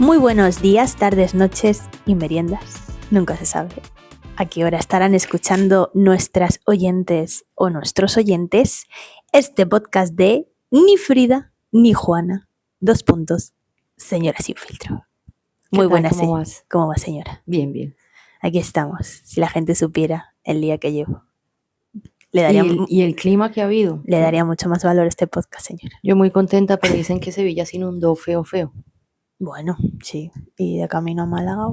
Muy buenos días, tardes, noches y meriendas. Nunca se sabe a qué hora estarán escuchando nuestras oyentes o nuestros oyentes este podcast de Ni Frida ni Juana. Señora sin filtro. Muy buenas. ¿Cómo vas? ¿Cómo va, señora? Bien, bien. Aquí estamos. Si la gente supiera el día que llevo, le daría, ¿Y el clima que ha habido? le daría mucho más valor a este podcast, señora. Yo muy contenta, pero dicen que Sevilla se inundó feo. Bueno, sí. Y de camino a Málaga,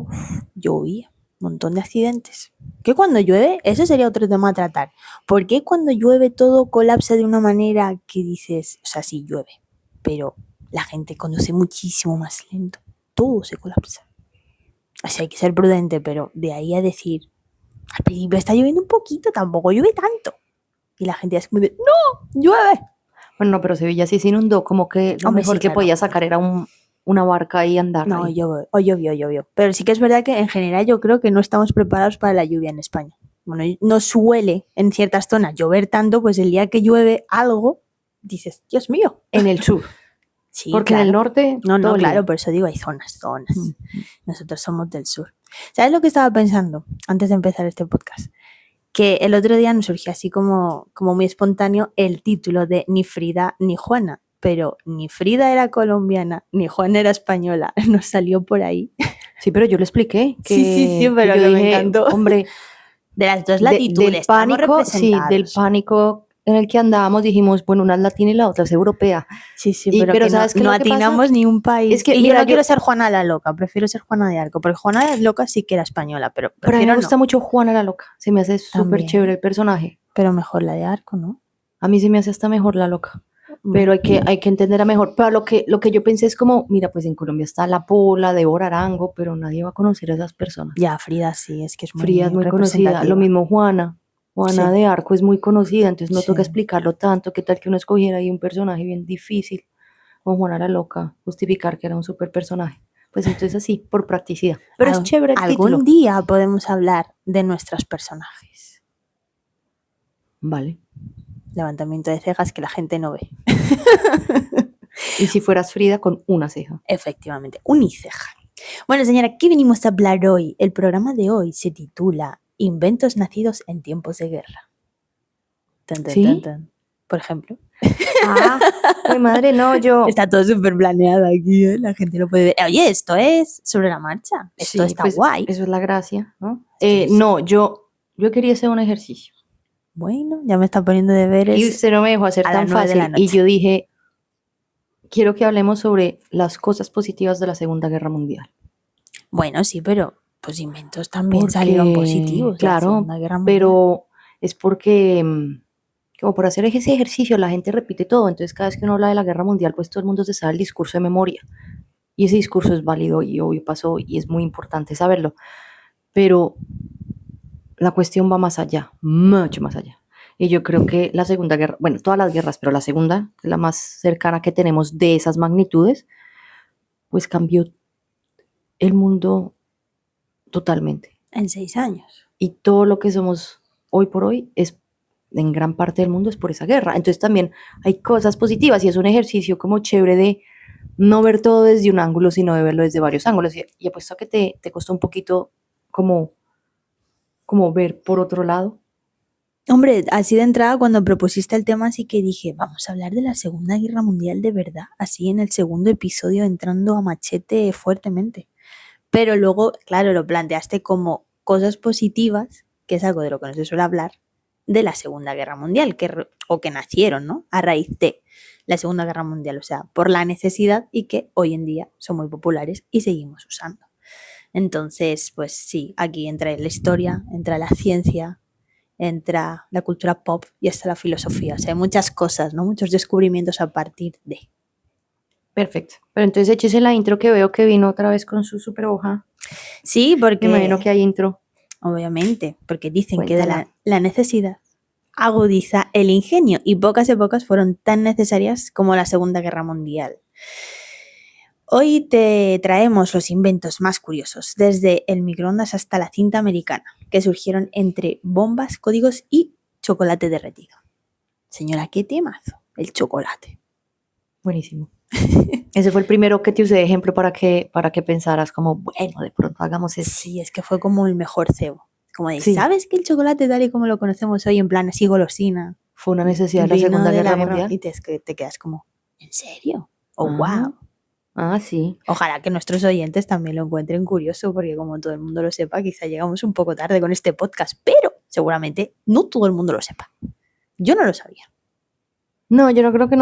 llovía. Un montón de accidentes. Que cuando llueve, eso sería otro tema a tratar. ¿Por qué cuando llueve todo colapsa de una manera que dices, o sea, sí llueve, pero la gente conduce muchísimo más lento? Todo se colapsa. O sea, hay que ser prudente, pero de ahí a decir, al principio está lloviendo un poquito, tampoco llueve tanto. Y la gente es como de, ¡no! ¡Llueve! Bueno, no, pero Sevilla sí se inundó, como que lo Hombre, mejor sí, que claro. podía sacar era una barca y andar No, ahí. llovió. Pero sí que es verdad que en general yo creo que no estamos preparados para la lluvia en España. Bueno, no suele en ciertas zonas llover tanto, pues el día que llueve algo, dices, Dios mío. En el sur. Sí, Porque claro. en el norte. No, todo claro, lío. por eso digo, hay zonas. Nosotros somos del sur. ¿Sabes lo que estaba pensando antes de empezar este podcast? Que el otro día nos surgió así como muy espontáneo el título de Ni Frida ni Juana. Pero ni Frida era colombiana, ni Juana era española. Nos salió por ahí. Sí, pero yo lo expliqué. Sí, pero que yo que me dije, encantó. hombre, De las dos del latitudes, estamos pánico, sí, representados. del pánico en el que andábamos, dijimos, bueno, una es latina y la otra es europea. Sí, pero que ¿sabes qué no es lo que pasa? atinamos ni un país. Es que, y mira, yo no quiero ser Juana la Loca, prefiero ser Juana de Arco, porque Juana la Loca sí que era española, pero a mí prefiero me gusta mucho Juana la Loca. Se me hace súper También. chévere el personaje. Pero mejor la de Arco, ¿no? A mí se me hace hasta mejor la Loca. Pero hay que entenderla mejor. Pero lo que yo pensé es como, mira, pues en Colombia está La Pola, Débora Arango, pero nadie va a conocer a esas personas. Ya, Frida sí, es que es muy Frida es muy conocida. Lo mismo Juana. Juana de Arco es muy conocida, entonces no toca explicarlo tanto. ¿Qué tal que uno escogiera ahí un personaje bien difícil? O Juana la Loca, justificar que era un súper personaje. Pues entonces así, por practicidad. Pero es chévere el título. Algún día podemos hablar de nuestros personajes. Vale. Levantamiento de cejas que la gente no ve. Y si fueras Frida con una ceja. Efectivamente, uniceja. Bueno, señora, ¿qué venimos a hablar hoy? El programa de hoy se titula Inventos nacidos en tiempos de guerra. ¿Sí? Por ejemplo. Mi madre, no, yo... Está todo súper planeado aquí, ¿eh? La gente lo puede ver. Oye, esto es sobre la marcha. Esto está pues, guay. Eso es la gracia, ¿no? Sí. No, yo quería hacer un ejercicio. Bueno, ya me está poniendo deberes. Y usted no me dejó hacer tan fácil. Y yo dije, quiero que hablemos sobre las cosas positivas de la Segunda Guerra Mundial. Bueno, sí, pero pues inventos también salieron positivos. Claro, pero es porque, como por hacer ese ejercicio, la gente repite todo. Entonces, cada vez que uno habla de la Guerra Mundial, pues todo el mundo se sabe el discurso de memoria. Y ese discurso es válido y obvio pasó y es muy importante saberlo. Pero la cuestión va más allá, mucho más allá. Y yo creo que la Segunda Guerra, bueno, todas las guerras, pero la segunda, la más cercana que tenemos de esas magnitudes, pues cambió el mundo totalmente. En 6 años. Y todo lo que somos hoy por hoy es, en gran parte del mundo, es por esa guerra. Entonces también hay cosas positivas y es un ejercicio como chévere de no ver todo desde un ángulo, sino de verlo desde varios ángulos. Y apuesto a que te costó un poquito como ver por otro lado. Hombre, así de entrada cuando propusiste el tema sí que dije, vamos a hablar de la Segunda Guerra Mundial de verdad, así en el segundo episodio entrando a machete fuertemente. Pero luego, claro, lo planteaste como cosas positivas, que es algo de lo que no se suele hablar, de la Segunda Guerra Mundial, que nacieron, ¿no? A raíz de la Segunda Guerra Mundial, o sea, por la necesidad y que hoy en día son muy populares y seguimos usando. Entonces, pues sí, aquí entra la historia, entra la ciencia, entra la cultura pop y hasta la filosofía. O sea, hay muchas cosas, ¿no? Muchos descubrimientos a partir de. Perfecto. Pero entonces échese la intro que veo que vino otra vez con su super hoja. Sí, porque... Me imagino que hay intro. Obviamente, porque dicen Cuéntala. que la necesidad agudiza el ingenio y pocas épocas fueron tan necesarias como la Segunda Guerra Mundial. Hoy te traemos los inventos más curiosos, desde el microondas hasta la cinta americana, que surgieron entre bombas, códigos y chocolate derretido. Señora, ¿qué temazo? El chocolate. Buenísimo. Ese fue el primero que te usé de ejemplo para que pensaras como, bueno, de pronto hagamos eso. Sí, es que fue como el mejor cebo. Como de, Sí. ¿sabes que el chocolate tal y como lo conocemos hoy, en plan así golosina, Fue una necesidad de la vino Segunda de la Guerra guerra? Mundial. Y te quedas como, ¿en serio? Oh, wow. Sí. Ojalá que nuestros oyentes también lo encuentren curioso, porque como todo el mundo lo sepa, quizá llegamos un poco tarde con este podcast, pero seguramente no todo el mundo lo sepa. Yo no lo sabía. No, yo creo que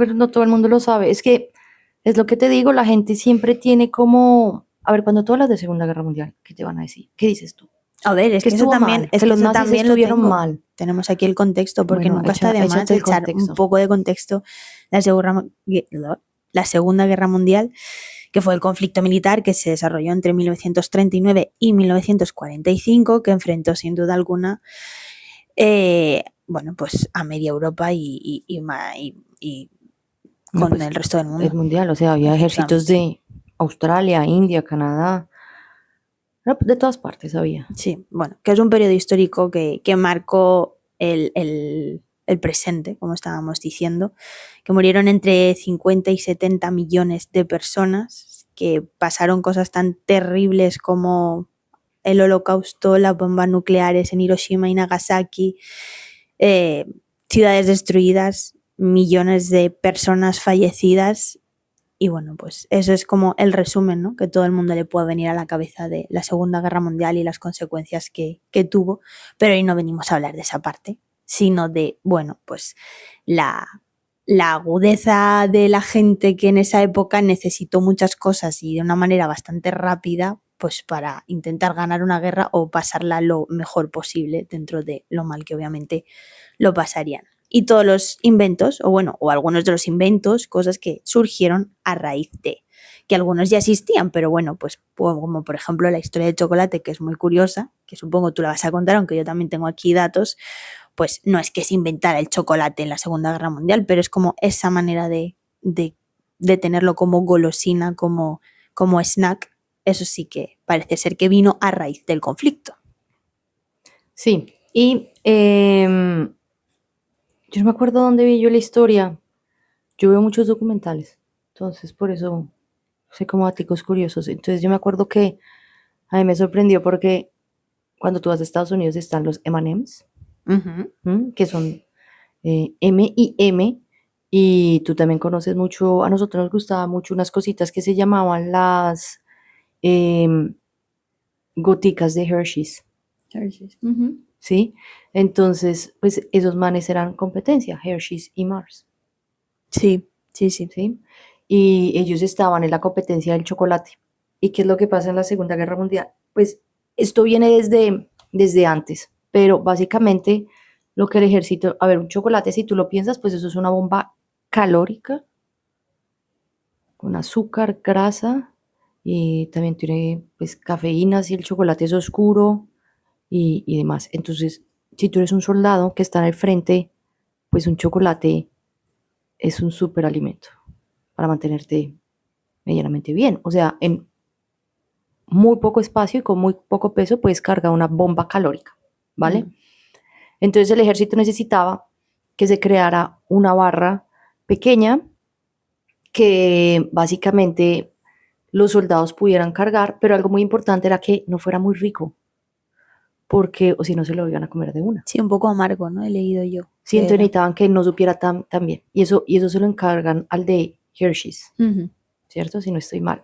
no todo el mundo lo sabe. Es que es lo que te digo, la gente siempre tiene como, a ver, cuando tú hablas de Segunda Guerra Mundial, ¿qué te van a decir? ¿Qué dices tú? A ver, es Que que eso estuvo también, mal, es que que los eso nazis también lo estuvieron tengo. mal. Tenemos aquí el contexto, porque Bueno, nunca está de más échate el echar un contexto. poco de contexto. La Segunda Guerra Mundial, que fue el conflicto militar que se desarrolló entre 1939 y 1945, que enfrentó sin duda alguna bueno, pues a media Europa y No, con pues el resto del el mundo. mundial, o sea, había ejércitos Efectivamente. de Australia, India, Canadá, no, de todas partes había. Sí, bueno, que es un periodo histórico que marcó el presente, como estábamos diciendo, que murieron entre 50 y 70 millones de personas, que pasaron cosas tan terribles como el holocausto, las bombas nucleares en Hiroshima y Nagasaki, eh, ciudades destruidas, millones de personas fallecidas. Y bueno, pues eso es como el resumen, ¿no? Que todo el mundo le puede venir a la cabeza de la Segunda Guerra Mundial y las consecuencias que tuvo. Pero hoy no venimos a hablar de esa parte, sino de, bueno, pues la agudeza de la gente que en esa época necesitó muchas cosas y de una manera bastante rápida, pues para intentar ganar una guerra o pasarla lo mejor posible dentro de lo mal que obviamente lo pasarían. Y todos los inventos, o bueno, o algunos de los inventos, cosas que surgieron a raíz de, que algunos ya existían, pero bueno, pues como por ejemplo la historia del chocolate, que es muy curiosa, que supongo tú la vas a contar, aunque yo también tengo aquí datos, pues no es que se inventara el chocolate en la Segunda Guerra Mundial, pero es como esa manera de tenerlo como golosina, como snack, eso sí que parece ser que vino a raíz del conflicto. Sí, y yo no me acuerdo dónde vi yo la historia. Yo veo muchos documentales, entonces por eso sé como datos curiosos. Entonces yo me acuerdo que a mí me sorprendió porque cuando tú vas a Estados Unidos están los M&M's, que son M&M, y tú también conoces mucho, a nosotros nos gustaban mucho unas cositas que se llamaban las goticas de Hershey's. ¿Sí? Entonces, pues esos manes eran competencia, Hershey's y Mars. Sí. ¿Sí? Y ellos estaban en la competencia del chocolate. ¿Y qué es lo que pasa en la Segunda Guerra Mundial? Pues esto viene desde antes, pero básicamente lo que el ejército, a ver, un chocolate, si tú lo piensas, pues eso es una bomba calórica con azúcar, grasa, y también tiene pues cafeína si el chocolate es oscuro y demás. Entonces, si tú eres un soldado que está en el frente, pues un chocolate es un súper alimento para mantenerte medianamente bien. O sea, en muy poco espacio y con muy poco peso puedes cargar una bomba calórica, ¿vale? Entonces el ejército necesitaba que se creara una barra pequeña que básicamente los soldados pudieran cargar, pero algo muy importante era que no fuera muy rico, porque o si no se lo iban a comer de una. Sí, un poco amargo, ¿no? He leído yo. Sí, entonces necesitaban que no supiera tan bien. Y eso se lo encargan al de Hershey's, ¿cierto? Si no estoy mal.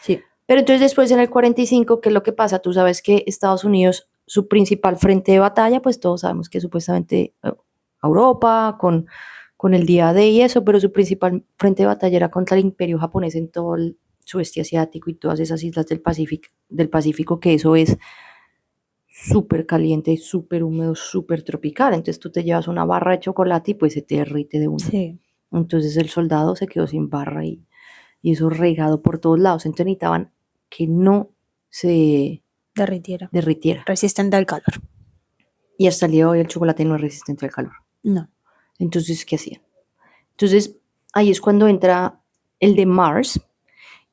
Sí. Pero entonces después en el 45, ¿qué es lo que pasa? Tú sabes que Estados Unidos, su principal frente de batalla, pues todos sabemos que supuestamente Europa, con el día D y eso, pero su principal frente de batalla era contra el imperio japonés en todo el sudeste asiático y todas esas islas del Pacífico, que eso es súper caliente y súper húmedo, súper tropical. Entonces tú te llevas una barra de chocolate y pues se te derrite de una. Sí. Entonces el soldado se quedó sin barra y eso regado por todos lados. Entonces necesitaban que no se derritiera. Resistente al calor. Y hasta el día de hoy el chocolate no es resistente al calor. No. Entonces, ¿qué hacían? Entonces, ahí es cuando entra el de Mars.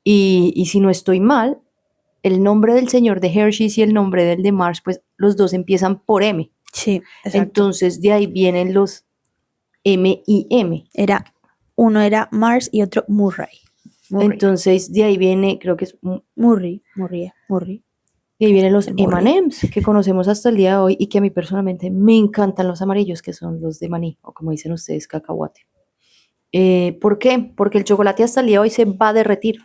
Y si no estoy mal, el nombre del señor de Hershey's y el nombre del de Mars, pues los dos empiezan por M. Sí, exacto. Entonces, de ahí vienen los M y M. Era uno era Mars y otro Murray. Entonces, de ahí viene, creo que es Murray. Y ahí vienen los El Murray. M&M's que conocemos hasta el día de hoy y que a mí personalmente me encantan los amarillos, que son los de maní, o como dicen ustedes, cacahuate. ¿Por qué? Porque el chocolate hasta el día de hoy se va a derretir.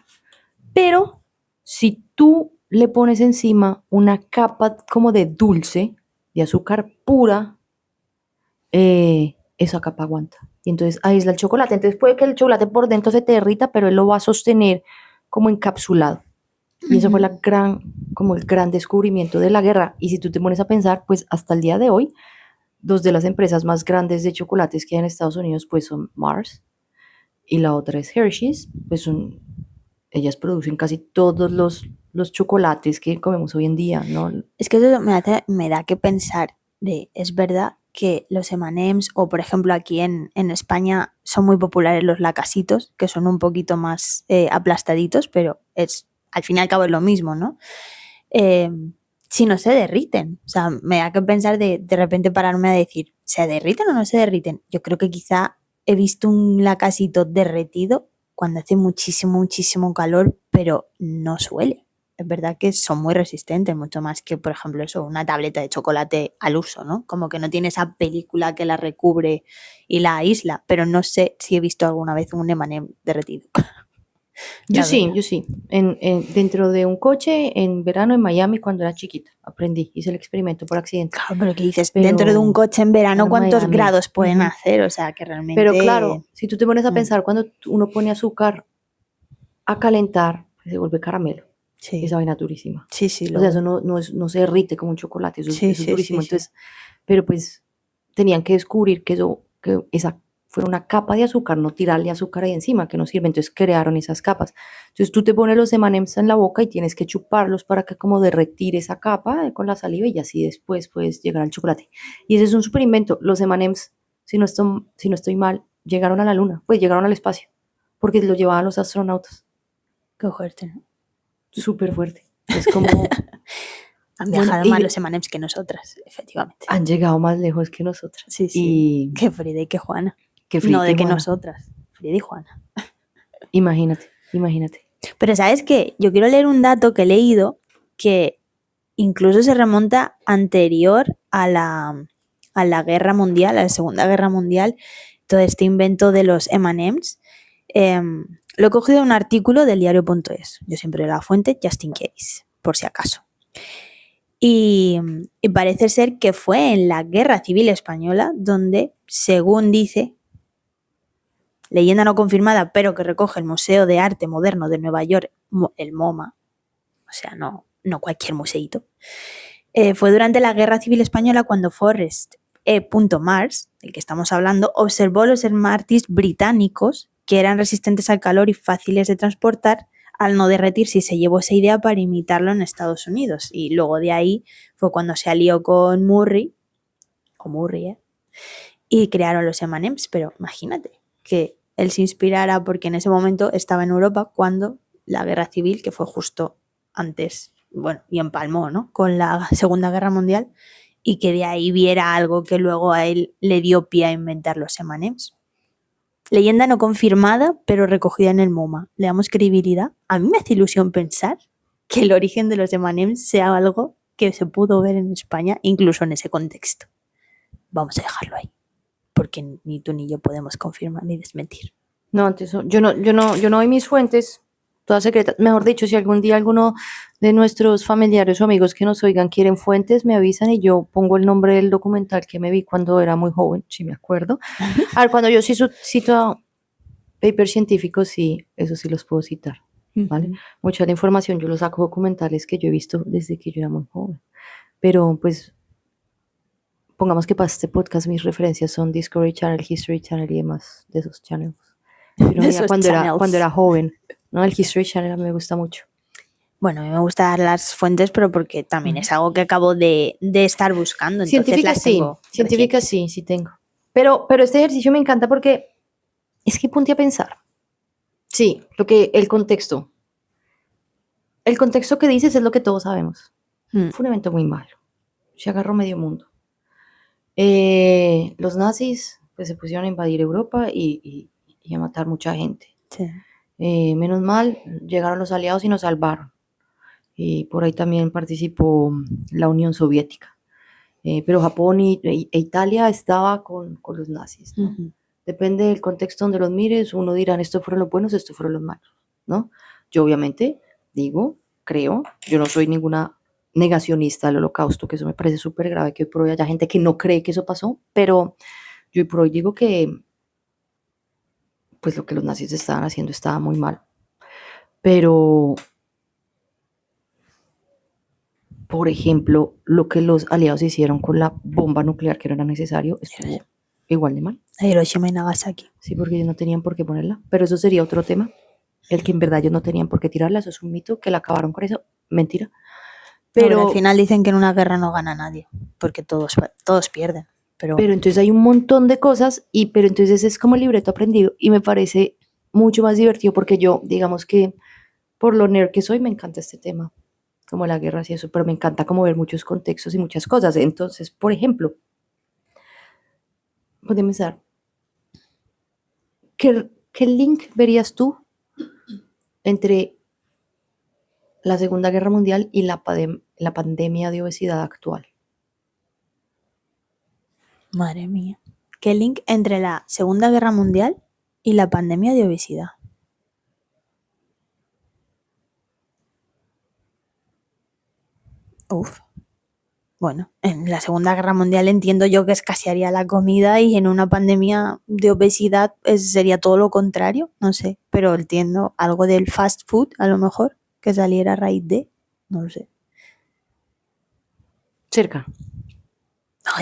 Pero si tú le pones encima una capa como de dulce, de azúcar pura, esa capa aguanta. Y entonces aísla el chocolate. Entonces puede que el chocolate por dentro se te derrita, pero él lo va a sostener como encapsulado. Y eso fue como el gran descubrimiento de la guerra. Y si tú te pones a pensar, pues hasta el día de hoy, dos de las empresas más grandes de chocolates que hay en Estados Unidos, pues son Mars y la otra es Hershey's, pues ellas producen casi todos los chocolates que comemos hoy en día, ¿no? Es que eso me da que pensar es verdad que los M&M's o por ejemplo aquí en España son muy populares los lacasitos, que son un poquito más aplastaditos, pero al fin y al cabo es lo mismo, ¿no? Si no se derriten, o sea, me da que pensar de repente pararme a decir, ¿se derriten o no se derriten? Yo creo que quizá he visto un lacasito derretido cuando hace muchísimo calor, pero no suele. Es verdad que son muy resistentes, mucho más que, por ejemplo, eso, una tableta de chocolate al uso, ¿no? Como que no tiene esa película que la recubre y la aísla, pero no sé si he visto alguna vez un M&M derretido. Yo sí. Dentro de un coche en verano en Miami cuando era chiquita, aprendí, hice el experimento por accidente. Claro, pero ¿qué dices? Dentro de un coche en verano, en ¿cuántos Miami. grados pueden hacer? O sea, que realmente... Pero claro, si tú te pones a pensar, cuando uno pone azúcar a calentar, pues se vuelve caramelo. Sí. Esa vaina durísima. Sí, O sea, eso no se derrite como un chocolate, eso es durísimo. Sí. Entonces, pero pues tenían que descubrir que esa fuera una capa de azúcar, no tirarle azúcar ahí encima, que no sirve. Entonces crearon esas capas. Entonces tú te pones los M&M's en la boca y tienes que chuparlos para que como derretir esa capa con la saliva y así después puedes llegar al chocolate. Y ese es un super invento. Los M&M's, si no estoy mal, llegaron a la luna, pues llegaron al espacio, porque lo llevaban los astronautas. Qué fuerte, ¿no? Súper fuerte. Es como... Han viajado más los M&M's que nosotras, efectivamente. Han llegado más lejos que nosotras. Sí. Y... que Frida y que Juana. No de que nosotras. Frida y Juana. Imagínate. Pero ¿sabes qué? Yo quiero leer un dato que he leído que incluso se remonta anterior a la Guerra Mundial, a la Segunda Guerra Mundial, todo este invento de los M&M's. Lo he cogido de un artículo del diario.es. Yo siempre leo la fuente, just in case, por si acaso. Y parece ser que fue en la Guerra Civil Española donde, según dice, leyenda no confirmada, pero que recoge el Museo de Arte Moderno de Nueva York, el MoMA, o sea, no cualquier museíto, fue durante la Guerra Civil Española cuando Forrest E. Mars, el que estamos hablando, observó los Smarties británicos que eran resistentes al calor y fáciles de transportar al no derretirse, y se llevó esa idea para imitarlo en Estados Unidos. Y luego de ahí fue cuando se alió con Murray, y crearon los M&M's. Pero imagínate que él se inspirara, porque en ese momento estaba en Europa cuando la Guerra Civil, que fue justo antes, bueno, y empalmó, ¿no?, con la Segunda Guerra Mundial, y que de ahí viera algo que luego a él le dio pie a inventar los M&M's. Leyenda no confirmada, pero recogida en el MoMA. ¿Le damos credibilidad? A mí me hace ilusión pensar que el origen de los M&M's sea algo que se pudo ver en España, incluso en ese contexto. Vamos a dejarlo ahí, porque ni tú ni yo podemos confirmar ni desmentir. No, antes yo no doy mis fuentes todas secretas. Mejor dicho, si algún día alguno de nuestros familiares o amigos que nos oigan quieren fuentes, me avisan y yo pongo el nombre del documental que me vi cuando era muy joven, si me acuerdo. A ver, cuando yo cito papers científicos, sí, eso sí los puedo citar, ¿vale? Mucha de la información yo lo saco documentales que yo he visto desde que yo era muy joven. Pero pues, pongamos que para este podcast mis referencias son Discovery Channel, History Channel y demás de esos channels. Pero cuando era joven, ¿no? El History Channel a mí me gusta mucho. Bueno, a mí me gustan las fuentes, pero porque también es algo que acabo de estar buscando. Científicas sí tengo. Pero este ejercicio me encanta porque es que ponte a pensar. Sí, el contexto. El contexto que dices es lo que todos sabemos. Fue un evento muy malo. Se agarró medio mundo. Los nazis pues se pusieron a invadir Europa y y a matar mucha gente. Sí. Menos mal, llegaron los aliados y nos salvaron. Y por ahí también participó la Unión Soviética. Pero Japón e Italia estaba con los nazis, ¿no? Ujú. Depende del contexto donde los mires, uno dirán, estos fueron los buenos, estos fueron los malos, ¿no? Yo obviamente digo, creo, yo no soy ninguna negacionista del holocausto, que eso me parece súper grave, que hoy por hoy haya gente que no cree que eso pasó, pero yo hoy por hoy digo que pues lo que los nazis estaban haciendo estaba muy mal. Pero, por ejemplo, lo que los aliados hicieron con la bomba nuclear que no era necesario estuvo igual de mal. Hiroshima y Nagasaki. Sí, porque ellos no tenían por qué ponerla. Pero eso sería otro tema. El que en verdad ellos no tenían por qué tirarla, eso es un mito, que la acabaron con eso. Mentira. Pero al final dicen que en una guerra no gana nadie, porque todos pierden. Pero entonces hay un montón de cosas, pero entonces es como el libreto aprendido y me parece mucho más divertido porque yo, digamos que por lo nerd que soy, me encanta este tema, como la guerra y eso, pero me encanta como ver muchos contextos y muchas cosas. Entonces, por ejemplo, podemos pensar, ¿qué link verías tú entre la Segunda Guerra Mundial y la pandemia de obesidad actual? madre mía. ¿Qué link entre la Segunda Guerra Mundial y la pandemia de obesidad? Uf. Bueno, en la Segunda Guerra Mundial entiendo yo que escasearía la comida y en una pandemia de obesidad sería todo lo contrario, no sé, pero entiendo algo del fast food a lo mejor que saliera a raíz de, no lo sé. Cerca.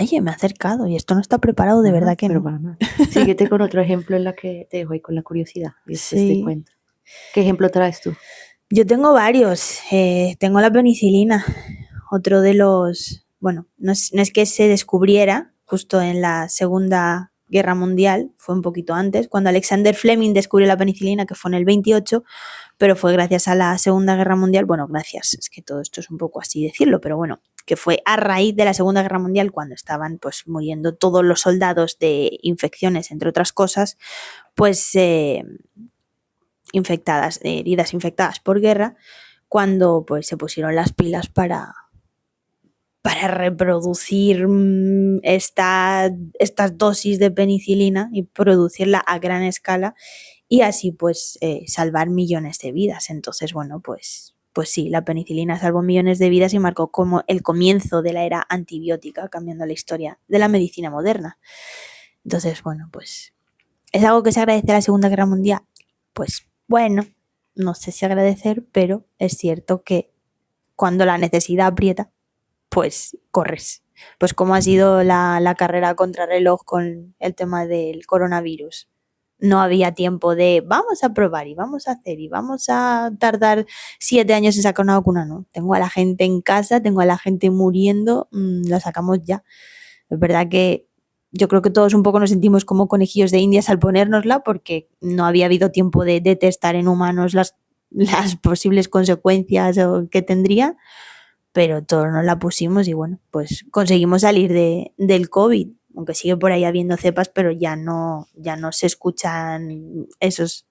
Oye, me ha acercado y esto no está preparado, de verdad que pero no. para nada. Síguete con otro ejemplo en la que te dejo ahí con la curiosidad y después te Sí. cuento. ¿Qué ejemplo traes tú? Yo tengo varios. Tengo la penicilina, otro de los, bueno, no es que se descubriera justo en la Segunda Guerra Mundial, fue un poquito antes, cuando Alexander Fleming descubrió la penicilina, que fue en el 28, pero fue gracias a la Segunda Guerra Mundial, bueno, gracias, es que todo esto es un poco así decirlo, pero bueno, que fue a raíz de la Segunda Guerra Mundial, cuando estaban pues muriendo todos los soldados de infecciones, entre otras cosas, pues infectadas, heridas infectadas por guerra, cuando pues se pusieron las pilas para reproducir estas dosis de penicilina y producirla a gran escala y así pues salvar millones de vidas. Entonces, bueno, pues sí, la penicilina salvó millones de vidas y marcó como el comienzo de la era antibiótica, cambiando la historia de la medicina moderna. Entonces, bueno, pues es algo que se agradece a la Segunda Guerra Mundial. Pues bueno, no sé si agradecer, pero es cierto que cuando la necesidad aprieta, pues corres. Pues como ha sido la carrera contrarreloj con el tema del coronavirus. No había tiempo de vamos a probar y vamos a hacer y vamos a tardar 7 años en sacar una vacuna. No, tengo a la gente en casa, tengo a la gente muriendo, la sacamos ya. Es verdad que yo creo que todos un poco nos sentimos como conejillos de indias al ponérnosla porque no había habido tiempo de testar en humanos las posibles consecuencias que tendría, pero todos nos la pusimos y bueno, pues conseguimos salir del COVID, aunque sigue por ahí habiendo cepas, pero ya no se escuchan esos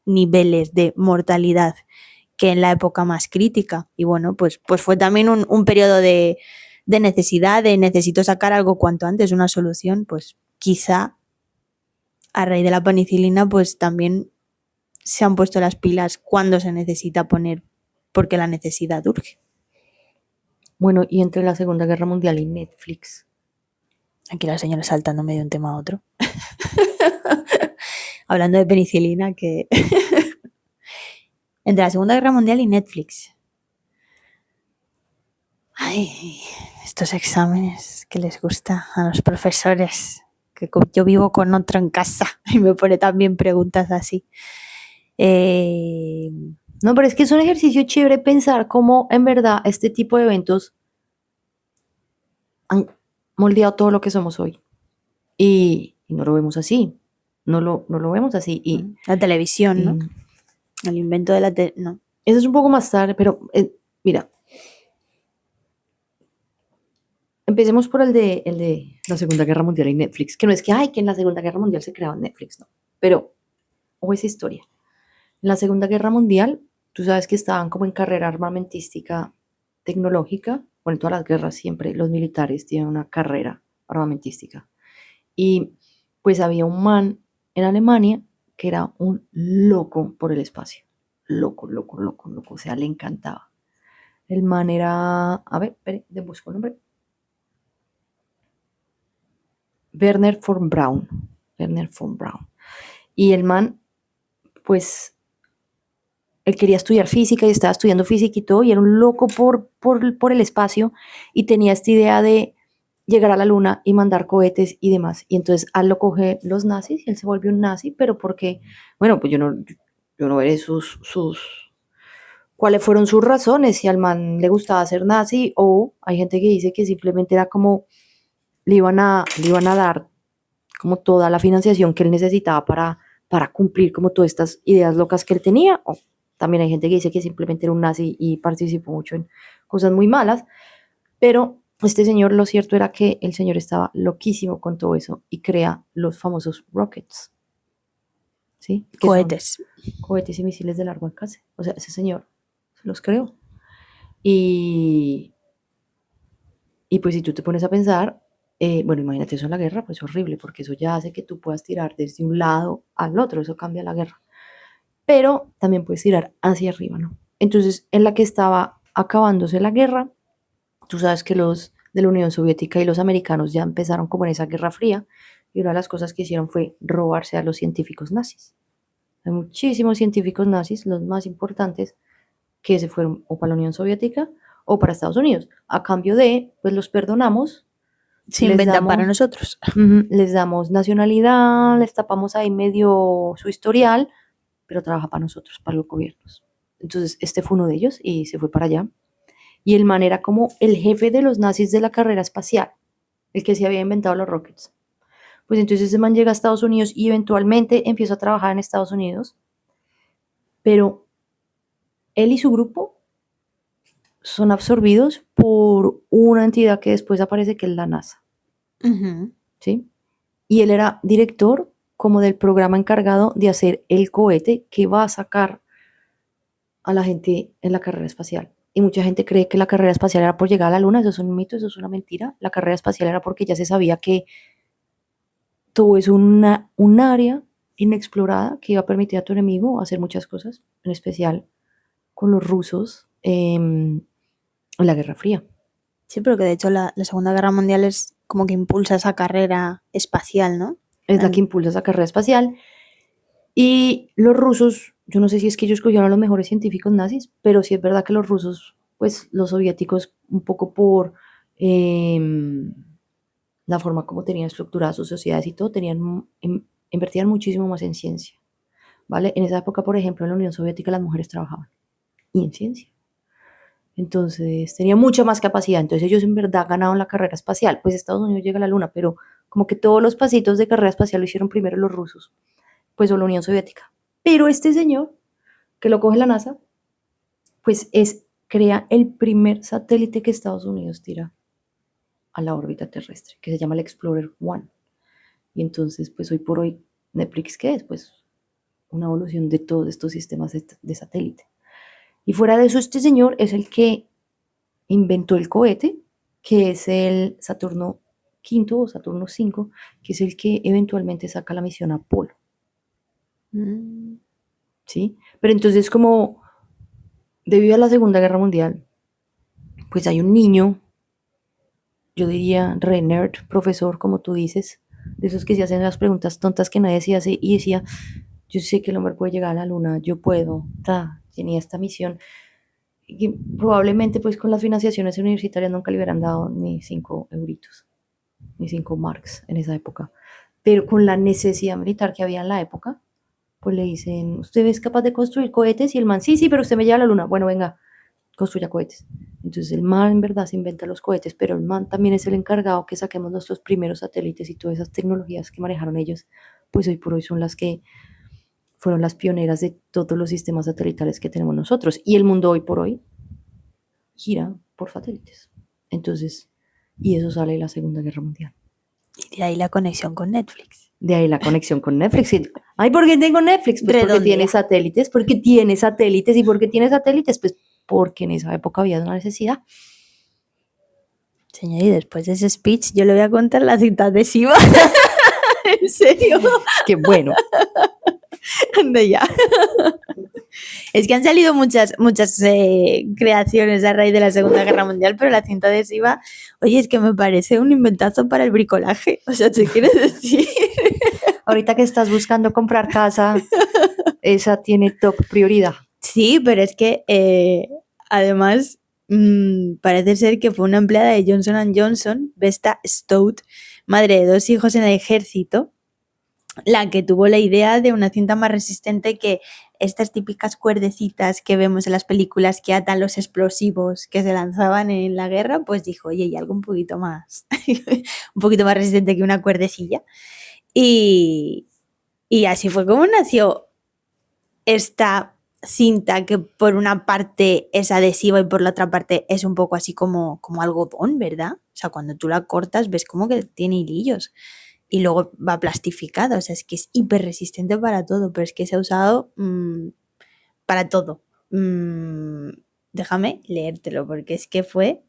niveles de mortalidad que en la época más crítica. Y bueno, pues fue también un periodo de necesidad, de necesito sacar algo cuanto antes, una solución, pues quizá a raíz de la penicilina pues también se han puesto las pilas cuando se necesita poner porque la necesidad urge. Bueno, y entre la Segunda Guerra Mundial y Netflix. Aquí la señora saltándome de un tema a otro. Hablando de penicilina, que entre la Segunda Guerra Mundial y Netflix. Ay, estos exámenes que les gusta a los profesores, que yo vivo con otro en casa y me pone también preguntas así. No, pero es que es un ejercicio chévere pensar cómo en verdad este tipo de eventos han moldeado todo lo que somos hoy. Y no lo vemos así. No lo vemos así. Y la televisión, ¿no? El invento de la no. Eso es un poco más tarde, pero mira. Empecemos por el de la Segunda Guerra Mundial y Netflix, que no es que en la Segunda Guerra Mundial se creaba Netflix, no. Pero o esa historia. En la Segunda Guerra Mundial, tú sabes que estaban como en carrera armamentística tecnológica. Bueno, en todas las guerras siempre los militares tienen una carrera armamentística. Y pues había un man en Alemania que era un loco por el espacio. Loco, loco, loco, loco. O sea, le encantaba. El man era, a ver, espere, le busco el nombre. Werner von Braun. Werner von Braun. Y el man, pues, él quería estudiar física y estaba estudiando física y todo, y era un loco por el espacio y tenía esta idea de llegar a la luna y mandar cohetes y demás. Y entonces él lo coge los nazis y él se volvió un nazi, pero porque, bueno, pues yo no veré cuáles fueron sus razones, si al man le gustaba ser nazi o hay gente que dice que simplemente era como le iban a dar como toda la financiación que él necesitaba para cumplir como todas estas ideas locas que él tenía. O también hay gente que dice que simplemente era un nazi y participó mucho en cosas muy malas, pero este señor, lo cierto era que el señor estaba loquísimo con todo eso y crea los famosos rockets, ¿sí? Que son Cohetes. cohetes y misiles de largo alcance. O sea, ese señor los creó. Y, y pues si tú te pones a pensar, bueno, imagínate eso en la guerra, pues horrible, porque eso ya hace que tú puedas tirar desde un lado al otro, eso cambia la guerra. Pero también puedes tirar hacia arriba, ¿no? Entonces, en la que estaba acabándose la guerra, tú sabes que los de la Unión Soviética y los americanos ya empezaron como en esa guerra fría, y una de las cosas que hicieron fue robarse a los científicos nazis. Hay muchísimos científicos nazis, los más importantes, que se fueron o para la Unión Soviética o para Estados Unidos. A cambio de, pues los perdonamos, Se les inventan para damos, nosotros. les damos nacionalidad, les tapamos ahí medio su historial, pero trabaja para nosotros, para los gobiernos. Entonces, este fue uno de ellos y se fue para allá. Y el man era como el jefe de los nazis de la carrera espacial, el que se había inventado los rockets. Pues entonces ese man llega a Estados Unidos y eventualmente empieza a trabajar en Estados Unidos, pero él y su grupo son absorbidos por una entidad que después aparece que es la NASA, ¿sí? Y él era director como del programa encargado de hacer el cohete que va a sacar a la gente en la carrera espacial. Y mucha gente cree que la carrera espacial era por llegar a la luna, eso es un mito, eso es una mentira. La carrera espacial era porque ya se sabía que todo es un área inexplorada que iba a permitir a tu enemigo hacer muchas cosas, en especial con los rusos en la Guerra Fría. Sí, pero que de hecho la Segunda Guerra Mundial es como que impulsa esa carrera espacial, ¿no? Es la que impulsa esa carrera espacial. Y los rusos, yo no sé si es que ellos cogieron a los mejores científicos nazis, pero sí es verdad que los rusos, pues los soviéticos, un poco por la forma como tenían estructuradas sus sociedades y todo, invertían muchísimo más en ciencia, ¿vale? En esa época, por ejemplo, en la Unión Soviética las mujeres trabajaban y en ciencia. Entonces, tenía mucha más capacidad. Entonces, ellos en verdad ganaron la carrera espacial. Pues Estados Unidos llega a la Luna, pero como que todos los pasitos de carrera espacial lo hicieron primero los rusos, pues o la Unión Soviética. Pero este señor, que lo coge la NASA, pues crea el primer satélite que Estados Unidos tira a la órbita terrestre, que se llama el Explorer 1. Y entonces, pues hoy por hoy, Netflix, ¿qué es? Pues una evolución de todos estos sistemas de satélite. Y fuera de eso, este señor es el que inventó el cohete, que es el Saturno V o Saturno 5, que es el que eventualmente saca la misión Apolo. ¿Sí? Pero entonces, como debido a la Segunda Guerra Mundial, pues hay un niño, yo diría re nerd, profesor, como tú dices, de esos que se hacen las preguntas tontas que nadie se hace, y decía, yo sé que el hombre puede llegar a la luna, yo puedo, tenía esta misión, y probablemente pues con las financiaciones universitarias nunca le hubieran dado ni 5 euritos, ni 5 marks en esa época, pero con la necesidad militar que había en la época, pues le dicen, ¿usted es capaz de construir cohetes? Y el man, sí, sí, pero usted me lleva a la luna, bueno, venga, construya cohetes. Entonces el man en verdad se inventa los cohetes, pero el man también es el encargado que saquemos nuestros primeros satélites y todas esas tecnologías que manejaron ellos, pues hoy por hoy son las que fueron las pioneras de todos los sistemas satelitales que tenemos nosotros. Y el mundo hoy por hoy gira por satélites. Entonces, y eso sale de la Segunda Guerra Mundial. Y de ahí la conexión con Netflix. De ahí la conexión con Netflix. Ay, ¿por qué tengo Netflix? Pues porque Redondea. tiene satélites, porque tiene satélites. ¿Y por qué tiene satélites? Pues porque en esa época había una necesidad. Señor, y después de ese speech yo le voy a contar la cinta adhesiva. ¿En serio? Es que bueno, Ande ya. Es que han salido muchas creaciones a raíz de la Segunda Guerra Mundial, pero la cinta adhesiva, oye, es que me parece un inventazo para el bricolaje. O sea, ¿te quieres decir? ahorita que estás buscando comprar casa, esa tiene top prioridad. Sí, pero es que además parece ser que fue una empleada de Johnson Johnson, Vesta Stout, madre de 2 hijos en el ejército, la que tuvo la idea de una cinta más resistente que estas típicas cuerdecitas que vemos en las películas que atan los explosivos que se lanzaban en la guerra, pues dijo, oye, y algo un poquito más resistente que una cuerdecilla. Y así fue como nació esta cinta que por una parte es adhesiva y por la otra parte es un poco así como algodón, ¿verdad? O sea, cuando tú la cortas ves como que tiene hilillos y luego va plastificada, o sea, es que es hiper resistente para todo, pero es que se ha usado para todo. Déjame leértelo porque es que fue...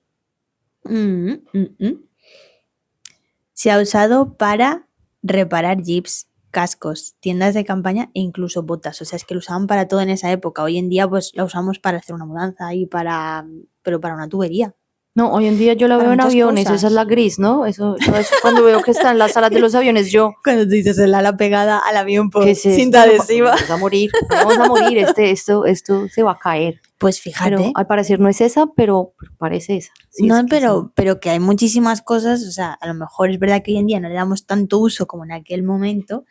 Se ha usado para reparar jeeps, cascos, tiendas de campaña e incluso botas. O sea, es que lo usaban para todo en esa época. Hoy en día, pues la usamos para hacer una mudanza y pero para una tubería. No, hoy en día yo la Para veo en muchas aviones, esa es la cosas. gris, ¿no? Eso cuando veo que está en las salas de los aviones, yo, Cuando tú dices el ala pegada al avión por ¿qué es esto? cinta adhesiva. Nos vamos a morir, esto se va a caer. Pues fíjate. Pero al parecer no es esa, pero parece esa. Sí, No, es que pero que hay muchísimas cosas, o sea, a lo mejor es verdad que hoy en día no le damos tanto uso como en aquel momento,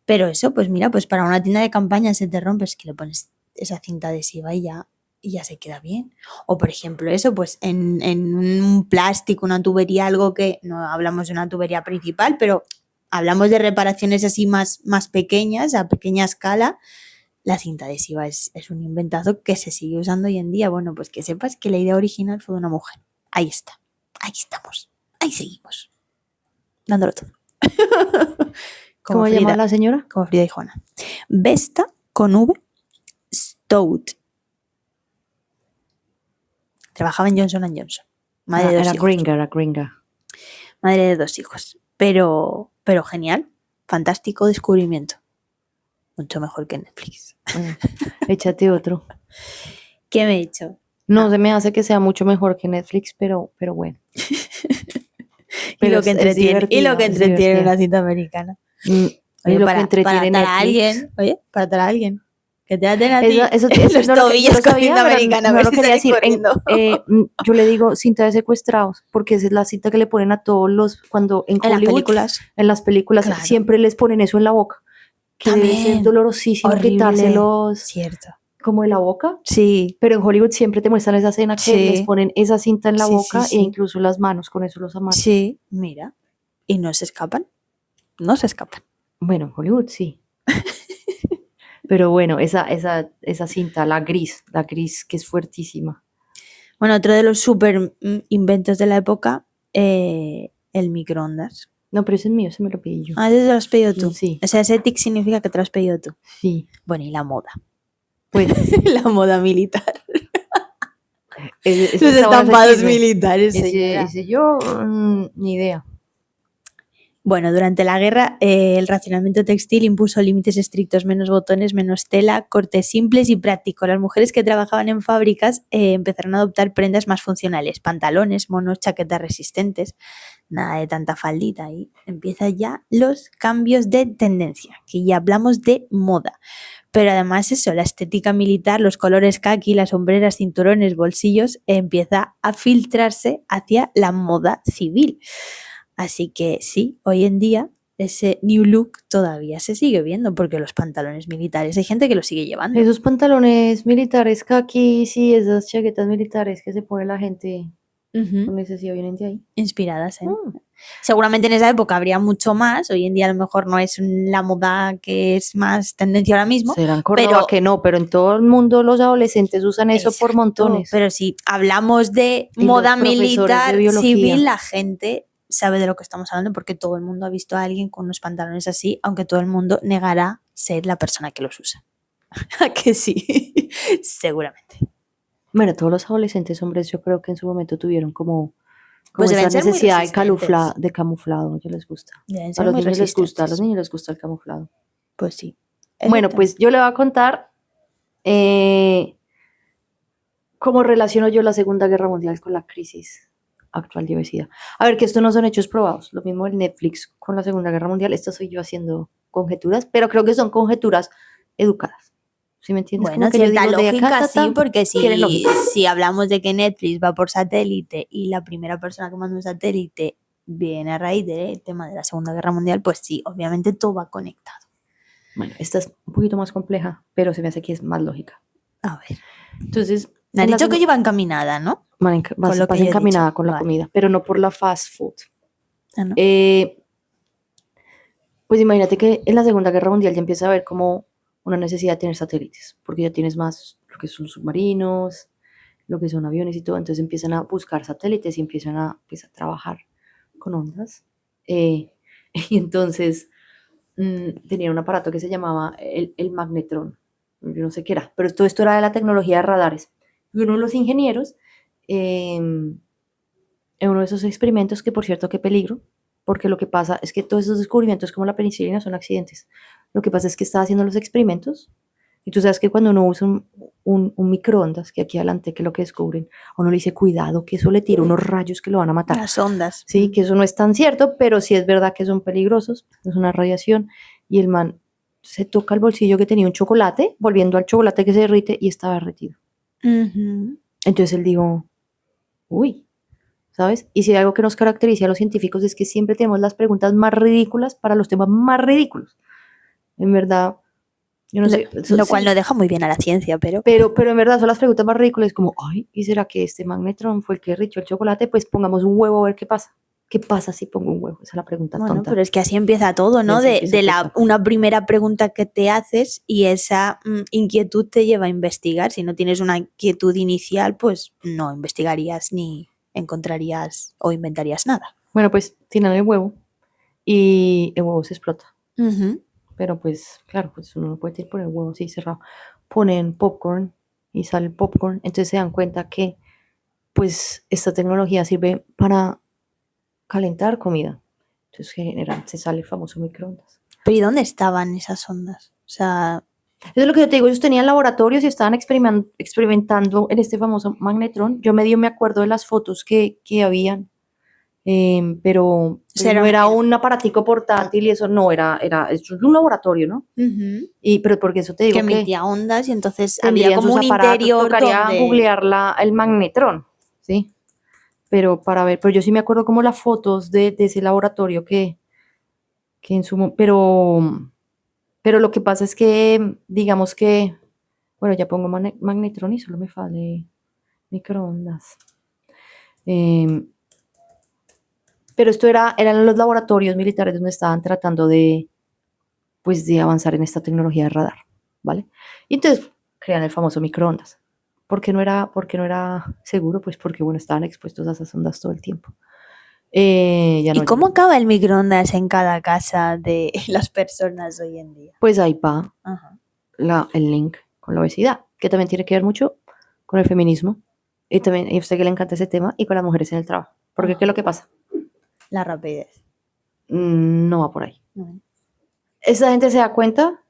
pero eso, pues mira, pues para una tienda de campaña se te rompe, es que le pones esa cinta adhesiva y ya se queda bien. O por ejemplo eso, pues en un plástico, una tubería, algo que no hablamos de una tubería principal, pero hablamos de reparaciones así más pequeñas, a pequeña escala. La cinta adhesiva es un inventazo que se sigue usando hoy en día. Bueno, pues que sepas que la idea original fue de una mujer. Ahí está, ahí estamos, ahí seguimos, dándolo todo. ¿Cómo llama la señora? Como Frida y Juana. Vesta con V, Stout. Trabajaba en Johnson Johnson. Madre de 2 hijos. Era gringa. Madre de 2 hijos. Pero genial. Fantástico descubrimiento. Mucho mejor que Netflix. Échate otro. ¿Qué me he hecho? No se me hace que sea mucho mejor que Netflix, pero bueno. Y lo que entretiene una cinta americana. Oye, para atar a alguien, que te aten a ti los tobillos con cinta americana. No lo quería decir. Yo le digo cinta de secuestrados, porque esa es la cinta que le ponen a todos los, cuando en Hollywood, en las películas, claro, siempre les ponen eso en la boca. Que debe ser dolorosísimo quitárselos. Cierto. Como en la boca. Sí. Pero en Hollywood siempre te muestran esa escena que les ponen esa cinta en la boca e incluso las manos, con eso los amarran. Sí, mira. ¿Y no se escapan? No se escapan. Bueno, en Hollywood sí. Pero bueno, esa cinta, la gris, que es fuertísima. Bueno, otro de los súper inventos de la época, el microondas. No, pero ese es mío, ese me lo pedí yo. Ah, ese te lo has pedido tú. Sí. O sea, ese tic significa que te lo has pedido tú. Sí. Bueno, y la moda. Pues la moda militar. Los estampados militares. Ese yo, ni idea. Bueno, durante la guerra el racionamiento textil impuso límites estrictos, menos botones, menos tela, cortes simples y prácticos. Las mujeres que trabajaban en fábricas empezaron a adoptar prendas más funcionales, pantalones, monos, chaquetas resistentes, nada de tanta faldita. Y empiezan ya los cambios de tendencia, que ya hablamos de moda. Pero además eso, la estética militar, los colores khaki, las sombreras, cinturones, bolsillos, empieza a filtrarse hacia la moda civil. Así que sí, hoy en día ese new look todavía se sigue viendo porque los pantalones militares, hay gente que los sigue llevando. Esos pantalones militares khaki, sí, esas chaquetas militares que se pone la gente con necesidad vienen de ahí. Inspiradas, ¿eh? Seguramente en esa época habría mucho más, hoy en día a lo mejor no es la moda que es más tendencia ahora mismo. Serán Córdoba que no, pero en todo el mundo los adolescentes usan eso por montones. Pero si hablamos de moda militar civil, la gente sabe de lo que estamos hablando porque todo el mundo ha visto a alguien con unos pantalones así, aunque todo el mundo negará ser la persona que los usa. ¿A que sí? Seguramente. Bueno, todos los adolescentes hombres yo creo que en su momento tuvieron como Pues esa deben ser muy necesidad resistentes. de camuflado, a ellos les gusta. Deben A ser los muy niños les gusta, a los resistentes. niños les gusta el camuflado. Pues sí. Bueno, Exactamente. pues yo le voy a contar cómo relaciono yo la Segunda Guerra Mundial con la crisis actual de obesidad. A ver, que esto no son hechos probados. Lo mismo el Netflix con la Segunda Guerra Mundial. Esto soy yo haciendo conjeturas, pero creo que son conjeturas educadas. ¿Sí me entiendes? Bueno, Como que yo cierta digo de acá, lógica sí, porque tiene lógica. si hablamos de que Netflix va por satélite y la primera persona que manda un satélite viene a raíz del tema de la Segunda Guerra Mundial, pues sí, obviamente todo va conectado. Bueno, esta es un poquito más compleja, pero se me hace que es más lógica. A ver. Entonces, Me has dicho que lleva encaminada, ¿no? vas lo que yo he encaminada dicho. con la Vale. comida, pero no por la fast food. Ah, ¿no? Pues imagínate que en la Segunda Guerra Mundial ya empieza a haber como una necesidad de tener satélites, porque ya tienes más lo que son submarinos, lo que son aviones y todo, entonces empiezan a buscar satélites y empiezan a, pues, a trabajar con ondas. Y entonces tenían un aparato que se llamaba el magnetrón, yo no sé qué era, pero todo esto era de la tecnología de radares. Y uno de los ingenieros, en uno de esos experimentos, que por cierto, qué peligro, porque lo que pasa es que todos esos descubrimientos como la penicilina son accidentes. Lo que pasa es que estaba haciendo los experimentos y tú sabes que cuando uno usa un microondas, que aquí adelante que es lo que descubren, a uno le dice cuidado que eso le tira unos rayos que lo van a matar. Las ondas. Sí, que eso no es tan cierto, pero sí es verdad que son peligrosos, es una radiación. Y el man se toca el bolsillo que tenía un chocolate, volviendo al chocolate que se derrite y estaba derretido. Uh-huh. Entonces él dijo, uy, ¿sabes? Y si hay algo que nos caracteriza a los científicos es que siempre tenemos las preguntas más ridículas para los temas más ridículos. En verdad, yo no sé. Lo cual no deja muy bien a la ciencia, pero... Pero en verdad son las preguntas más ridículas, como, ay, ¿y será que este magnetrón fue el que derritió el chocolate? Pues pongamos un huevo a ver qué pasa. ¿Qué pasa si pongo un huevo? Esa es la pregunta Bueno, tonta. pero es que así empieza todo, ¿no? Una primera pregunta que te haces y esa inquietud te lleva a investigar. Si no tienes una inquietud inicial, pues no investigarías ni encontrarías o inventarías nada. Bueno, pues tiran el huevo y el huevo se explota. Uh-huh. Pero pues, claro, pues uno no puede ir por el huevo así cerrado. Ponen popcorn y sale el popcorn. Entonces se dan cuenta que, pues, esta tecnología sirve para calentar comida. Entonces se sale el famoso microondas. Pero ¿y dónde estaban esas ondas? O sea... Eso es lo que yo te digo, ellos tenían laboratorios y estaban experimentando en este famoso magnetrón. Yo medio me acuerdo de las fotos que habían, pero no era un aparatico portátil y eso no, eso es un laboratorio, ¿no? Uh-huh. Pero porque eso te digo que emitía ondas y entonces había tendrían como sus un aparatos, interior tocaría donde... googlear el magnetrón, ¿sí? Pero para ver, pero yo sí me acuerdo como las fotos de ese laboratorio que en su... Pero lo que pasa es que, digamos que, bueno, ya pongo magnetrón y solo me sale microondas. Pero esto eran los laboratorios militares donde estaban tratando de, pues, de avanzar en esta tecnología de radar, ¿vale? Y entonces crean el famoso microondas. ¿Por qué no era seguro? Pues porque, bueno, estaban expuestos a esas ondas todo el tiempo. ¿Y cómo acaba el microondas en cada casa de las personas hoy en día? Pues ahí va Ajá. el link con la obesidad, que también tiene que ver mucho con el feminismo. Y también, y a usted que le encanta ese tema, y con las mujeres en el trabajo. Porque ¿qué es lo que pasa? La rapidez. No va por ahí. Esa gente se da cuenta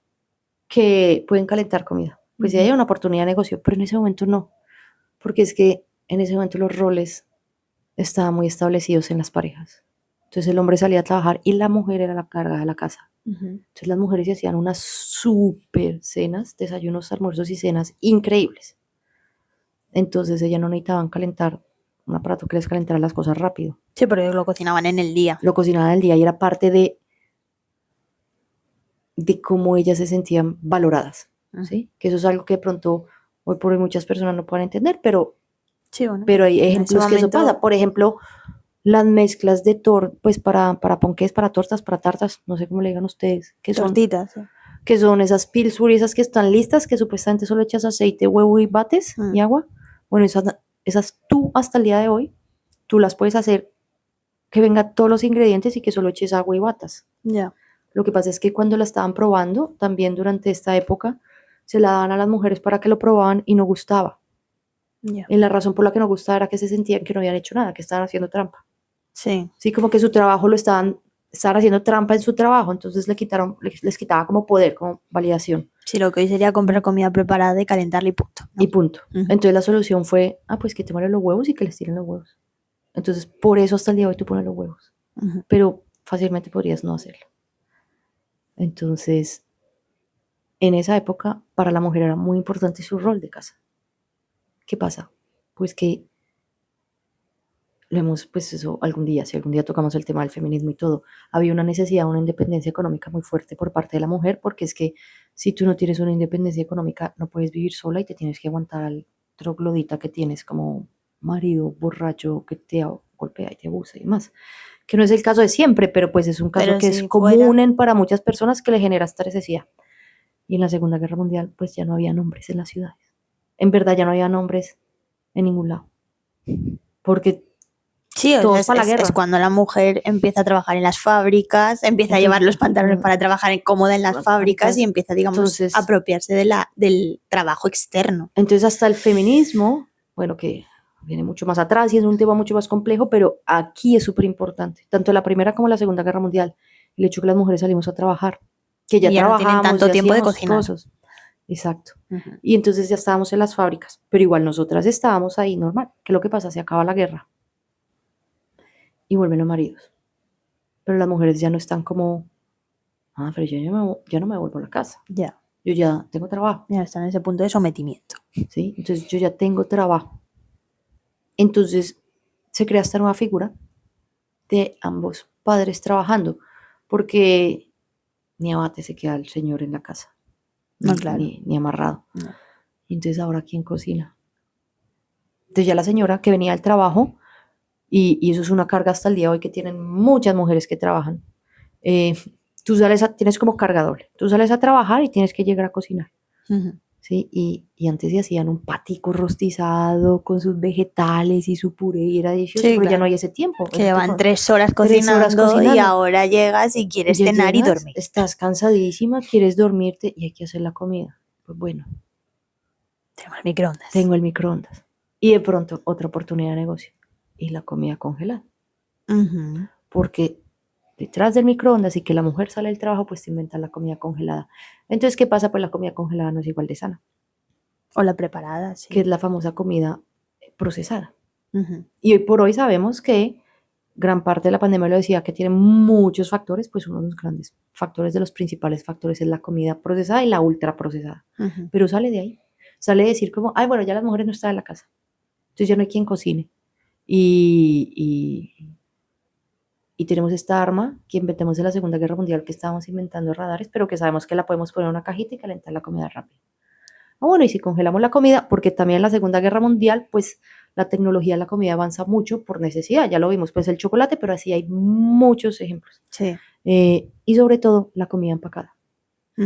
que pueden calentar comida. Pues sí hay una oportunidad de negocio, pero en ese momento no. Porque es que en ese momento los roles estaban muy establecidos en las parejas. Entonces el hombre salía a trabajar y la mujer era la carga de la casa. Entonces las mujeres se hacían unas súper cenas, desayunos, almuerzos y cenas increíbles. Entonces ellas no necesitaban calentar un aparato que les calentara las cosas rápido. Sí, pero ellos lo cocinaban en el día. Lo cocinaban en el día y era parte de cómo ellas se sentían valoradas. ¿Sí? Que eso es algo que de pronto hoy por hoy muchas personas no pueden entender, pero, sí, bueno, pero hay ejemplos que eso pasa. Por ejemplo, las mezclas de pues para ponqués, para tortas, para tartas, no sé cómo le digan ustedes, que son tortitas, sí. Que son esas pilsur y esas que están listas, que supuestamente solo echas aceite, huevo y bates y agua. Bueno, esas tú hasta el día de hoy, tú las puedes hacer que venga todos los ingredientes y que solo eches agua y batas. Ya. Lo que pasa es que cuando la estaban probando, también durante esta época, se la daban a las mujeres para que lo probaban y no gustaba. Ya. Y la razón por la que no gustaba era que se sentían que no habían hecho nada, que estaban haciendo trampa. Sí. Sí, como que su trabajo estaban haciendo trampa en su trabajo, entonces les quitaba como poder, como validación. Sí, lo que hoy sería comprar comida preparada y calentarla y punto, ¿no? Y punto. Entonces la solución fue, pues que tomen los huevos y que les tiren los huevos. Entonces, por eso hasta el día de hoy tú pones los huevos. Pero fácilmente podrías no hacerlo. Entonces, en esa época, para la mujer era muy importante su rol de casa. ¿Qué pasa? Pues que pues eso, si algún día tocamos el tema del feminismo y todo, había una necesidad, una independencia económica muy fuerte por parte de la mujer, porque es que si tú no tienes una independencia económica, no puedes vivir sola y te tienes que aguantar al troglodita que tienes como marido borracho que te golpea y te abusa y demás. Que no es el caso de siempre, pero pues es un caso Pero que si es común fuera. para muchas personas que le genera esta necesidad. Y en la Segunda Guerra Mundial, pues ya no había hombres en las ciudades. En verdad ya no había hombres en ningún lado. Porque Sí, o todos sea, para la guerra. es cuando la mujer empieza a trabajar en las fábricas, empieza a llevar los pantalones para trabajar cómoda en las fábricas y empieza, digamos, a apropiarse del trabajo externo. Entonces hasta el feminismo, bueno, que viene mucho más atrás y es un tema mucho más complejo, pero aquí es súper importante, tanto la Primera como la Segunda Guerra Mundial, el hecho que las mujeres salimos a trabajar, que ya no tienen trabajábamos, tanto ya tiempo de hacíamos cocinar. cosas. Exacto. Y entonces ya estábamos en las fábricas, pero igual nosotras estábamos ahí normal. ¿Qué es lo que pasa? Se acaba la guerra y vuelven los maridos. Pero las mujeres ya no están como, pero yo ya no me vuelvo a la casa. Ya. Yo ya tengo trabajo. Ya están en ese punto de sometimiento. ¿Sí? Entonces yo ya tengo trabajo. Entonces se crea esta nueva figura de ambos padres trabajando, porque ni abate se queda el señor en la casa, ni amarrado. No. Y entonces ahora ¿quién cocina? Entonces ya la señora que venía del trabajo, y eso es una carga hasta el día de hoy que tienen muchas mujeres que trabajan, tú tienes como carga doble, tú sales a trabajar y tienes que llegar a cocinar. ¿Sí? Y antes se hacían un patico rostizado con sus vegetales y su puré y era delicioso, pero ya no hay ese tiempo. Que llevan 3 horas cocinando y ahora llegas y quieres cenar y dormir. Estás cansadísima, quieres dormirte y hay que hacer la comida. Pues bueno. Tengo el microondas. Y de pronto otra oportunidad de negocio. Y la comida congelada. Porque detrás del microondas y que la mujer sale del trabajo, pues te inventan la comida congelada. Entonces, ¿qué pasa? Pues la comida congelada no es igual de sana. O la preparada, sí. Que es la famosa comida procesada. Y hoy por hoy sabemos que gran parte de la pandemia lo decía que tiene muchos factores, pues uno de los grandes factores, de los principales factores es la comida procesada y la ultraprocesada. Pero sale de ahí. Sale de decir como, bueno, ya las mujeres no están en la casa. Entonces ya no hay quien cocine. Y tenemos esta arma que inventamos en la Segunda Guerra Mundial, que estábamos inventando radares, pero que sabemos que la podemos poner en una cajita y calentar la comida rápido. Bueno, y si congelamos la comida, porque también en la Segunda Guerra Mundial, pues la tecnología de la comida avanza mucho por necesidad, ya lo vimos, pues el chocolate, pero así hay muchos ejemplos. Sí. Y sobre todo la comida empacada,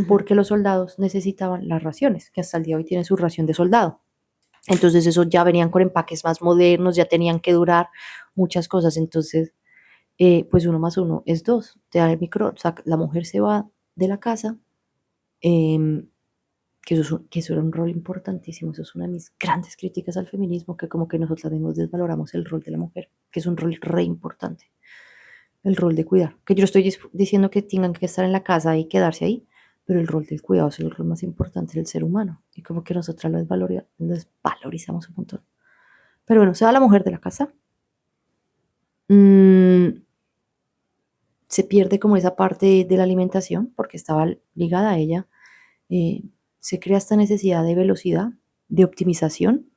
porque los soldados necesitaban las raciones, que hasta el día de hoy tienen su ración de soldado. Entonces eso ya venían con empaques más modernos, ya tenían que durar muchas cosas, entonces pues 1 más 1 es 2, te da el micro, o sea, la mujer se va de la casa, que eso era un rol importantísimo, eso es una de mis grandes críticas al feminismo, que como que nosotras mismos desvaloramos el rol de la mujer, que es un rol re importante, el rol de cuidar, que yo estoy diciendo que tengan que estar en la casa y quedarse ahí, pero el rol del cuidado es el rol más importante del ser humano, y como que nosotras lo desvalorizamos un montón. Pero bueno, se va la mujer de la casa, se pierde como esa parte de la alimentación, porque estaba ligada a ella, se crea esta necesidad de velocidad, de optimización,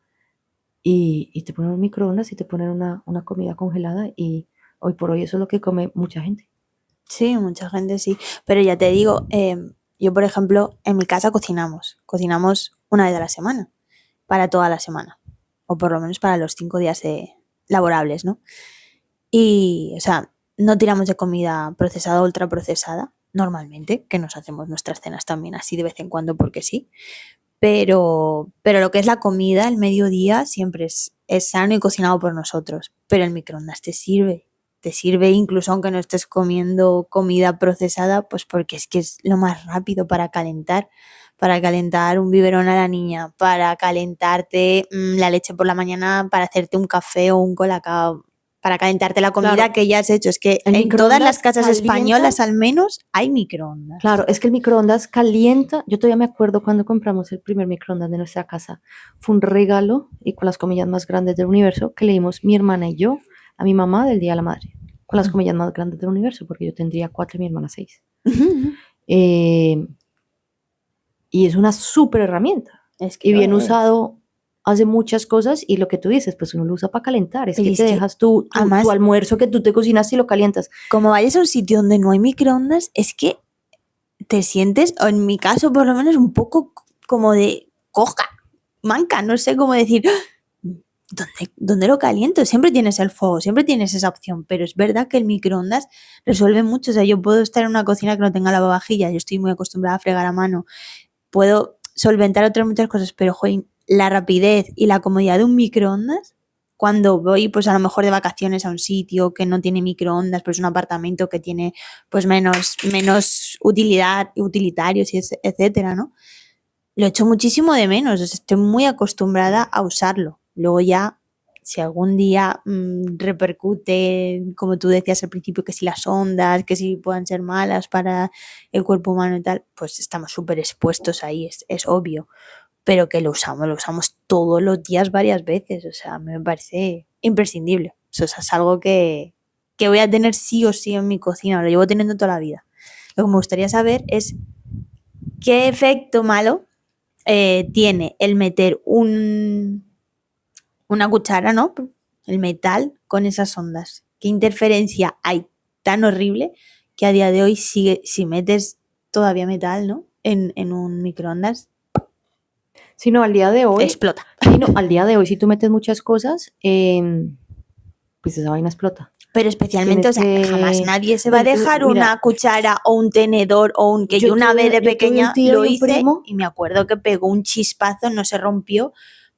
y te ponen un microondas y te ponen una comida congelada, y hoy por hoy eso es lo que come mucha gente. Sí, mucha gente sí, pero ya te digo, yo por ejemplo, en mi casa cocinamos 1 vez a la semana, para toda la semana, o por lo menos para los 5 días laborables, ¿no? Y, o sea, no tiramos de comida procesada o ultraprocesada, normalmente, que nos hacemos nuestras cenas también así de vez en cuando porque sí, pero lo que es la comida, el mediodía, siempre es sano y cocinado por nosotros, pero el microondas te sirve te sirve incluso aunque no estés comiendo comida procesada, pues porque es que es lo más rápido para calentar un biberón a la niña, para calentarte la leche por la mañana, para hacerte un café o un colacao, para calentarte la comida Claro, que ya has hecho. Es que el en todas las microondas casas calienta. españolas al menos hay microondas. Claro, es que el microondas calienta. Yo todavía me acuerdo cuando compramos el primer microondas de nuestra casa. Fue un regalo, y con las comillas más grandes del universo, que le dimos mi hermana y yo a mi mamá del Día de la Madre. Con las comillas más grandes del universo, porque yo tendría 4 y mi hermana 6. Eh, y es una súper herramienta. Es que Y lo bien es. usado hace muchas cosas, y lo que tú dices, pues uno lo usa para calentar. Es Pero que es te que, dejas tu además, almuerzo que tú te cocinas y lo calientas. como vayas a un sitio donde no hay microondas, es que te sientes, o en mi caso por lo menos, un poco como de coja, manca, no sé cómo decir, ¿dónde lo caliento? Siempre tienes el fuego, siempre tienes esa opción, pero es verdad que el microondas resuelve mucho. O sea, yo puedo estar en una cocina que no tenga lavavajillas, yo estoy muy acostumbrada a fregar a mano, puedo solventar otras muchas cosas, pero joder, la rapidez y la comodidad de un microondas, cuando voy pues a lo mejor de vacaciones a un sitio que no tiene microondas, pues un apartamento que tiene pues menos utilitarios y etcétera, ¿no? Lo echo muchísimo de menos, o sea, estoy muy acostumbrada a usarlo. Luego ya, si algún día repercute, como tú decías al principio, que si las ondas, que si puedan ser malas para el cuerpo humano y tal, pues estamos súper expuestos ahí, es obvio. Pero que lo usamos todos los días varias veces, o sea, me parece imprescindible. Eso es algo que voy a tener sí o sí en mi cocina, lo llevo teniendo toda la vida. Lo que me gustaría saber es qué efecto malo tiene el meter una cuchara, ¿no? El metal con esas ondas. ¿Qué interferencia hay tan horrible que a día de hoy sigue, si metes todavía metal, ¿no? En un microondas, Sino al día de hoy, explota. al día de hoy, si tú metes muchas cosas, pues esa vaina explota. Pero especialmente, o sea, jamás nadie se va a Bueno, dejar mira, una cuchara o un tenedor o un que yo una vez de yo tuve un pequeña tío lo y un hice primo. y me acuerdo que pegó un chispazo, no se rompió,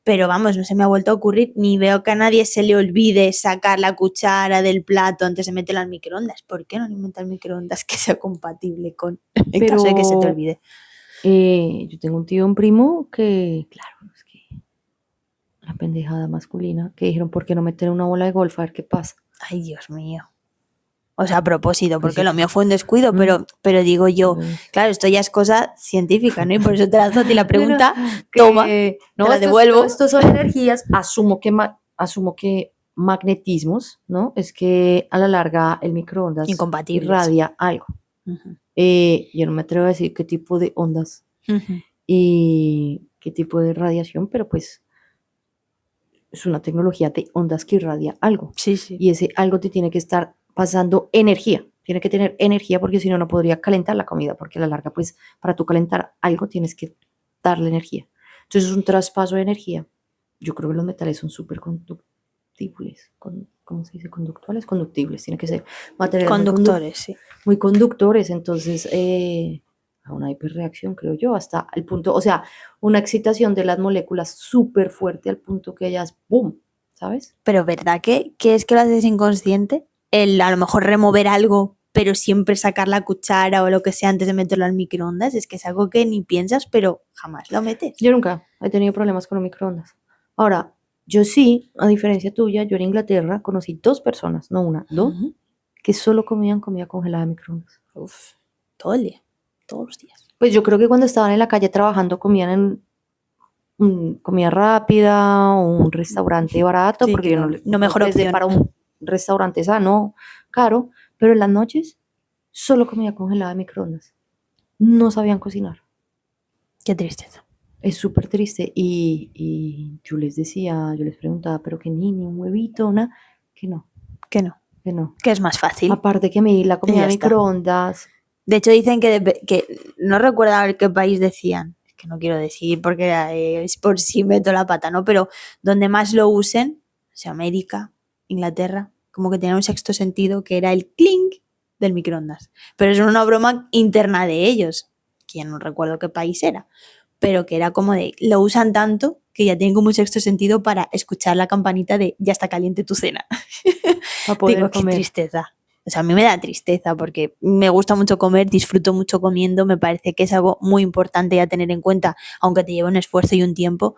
pero vamos, no se me ha vuelto a ocurrir, ni veo que a nadie se le olvide sacar la cuchara del plato antes de meterla al microondas. ¿Por qué no alimentar el microondas que sea compatible con, en caso de que se te olvide? Yo tengo un tío y un primo que, claro, es que una pendejada masculina, que dijeron, ¿por qué no meter una bola de golf a ver qué pasa? Ay, Dios mío. O sea, a propósito, Pues porque sí, lo mío fue un descuido, mm, pero digo yo, pues, claro, esto ya es cosa científica, ¿no? Y por eso te lanzo a ti la bueno, pregunta, toma, que te no, la devuelvo. esto son energías, asumo que magnetismos, ¿no? Es que a la larga el microondas Incompatibles. irradia algo. Ujú, Yo no me atrevo a decir qué tipo de ondas ujú. y qué tipo de radiación, pero pues es una tecnología de ondas que irradia algo. Sí, sí. Y ese algo te tiene que estar pasando energía. Tiene que tener energía, porque si no, no podría calentar la comida, porque a la larga, pues, para tú calentar algo tienes que darle energía. Entonces es un traspaso de energía. Yo creo que los metales son súper conductibles. ¿Cómo se dice? Conductuales, conductibles. Tiene que ser materiales Conductores, sí. muy conductores. Entonces, a una hiperreacción, creo yo, hasta el punto, o sea, una excitación de las moléculas súper fuerte al punto que ellas, ¡boom! ¿Sabes? Pero ¿verdad que es que lo haces inconsciente? El a lo mejor remover algo, pero siempre sacar la cuchara o lo que sea antes de meterlo al microondas, es que es algo que ni piensas, pero jamás lo metes. Yo nunca he tenido problemas con los microondas. Ahora, yo sí, a diferencia tuya, yo en Inglaterra conocí 2 personas, no una, 2, Ujú. que solo comían comida congelada de microondas. Uf, todo el día, todos los días. Pues yo creo que cuando estaban en la calle trabajando comían en comida rápida o un restaurante barato, Sí, porque que yo no, no, no no mejor les dé opción. para un restaurante sano, caro, pero en las noches solo comida congelada de microondas. No sabían cocinar. Qué tristeza. Es súper triste. Y yo les decía, yo les preguntaba, pero que ni un huevito, nada, que no, Que no, que no. que es más fácil. Aparte que me la Y comida ya de está. microondas. De hecho, dicen que no recuerdo a ver qué país decían, es que no quiero decir porque es por si meto la pata, ¿no? Pero donde más lo usen, o sea, América, Inglaterra, como que tenía un sexto sentido que era el clink del microondas. Pero es una broma interna de ellos, que ya no recuerdo qué país era. pero que era como de, lo usan tanto que ya tienen como un sexto sentido para escuchar la campanita de ya está caliente tu cena. para poder Digo, qué comer. tristeza. O sea, a mí me da tristeza porque me gusta mucho comer, disfruto mucho comiendo, me parece que es algo muy importante a tener en cuenta, aunque te lleve un esfuerzo y un tiempo,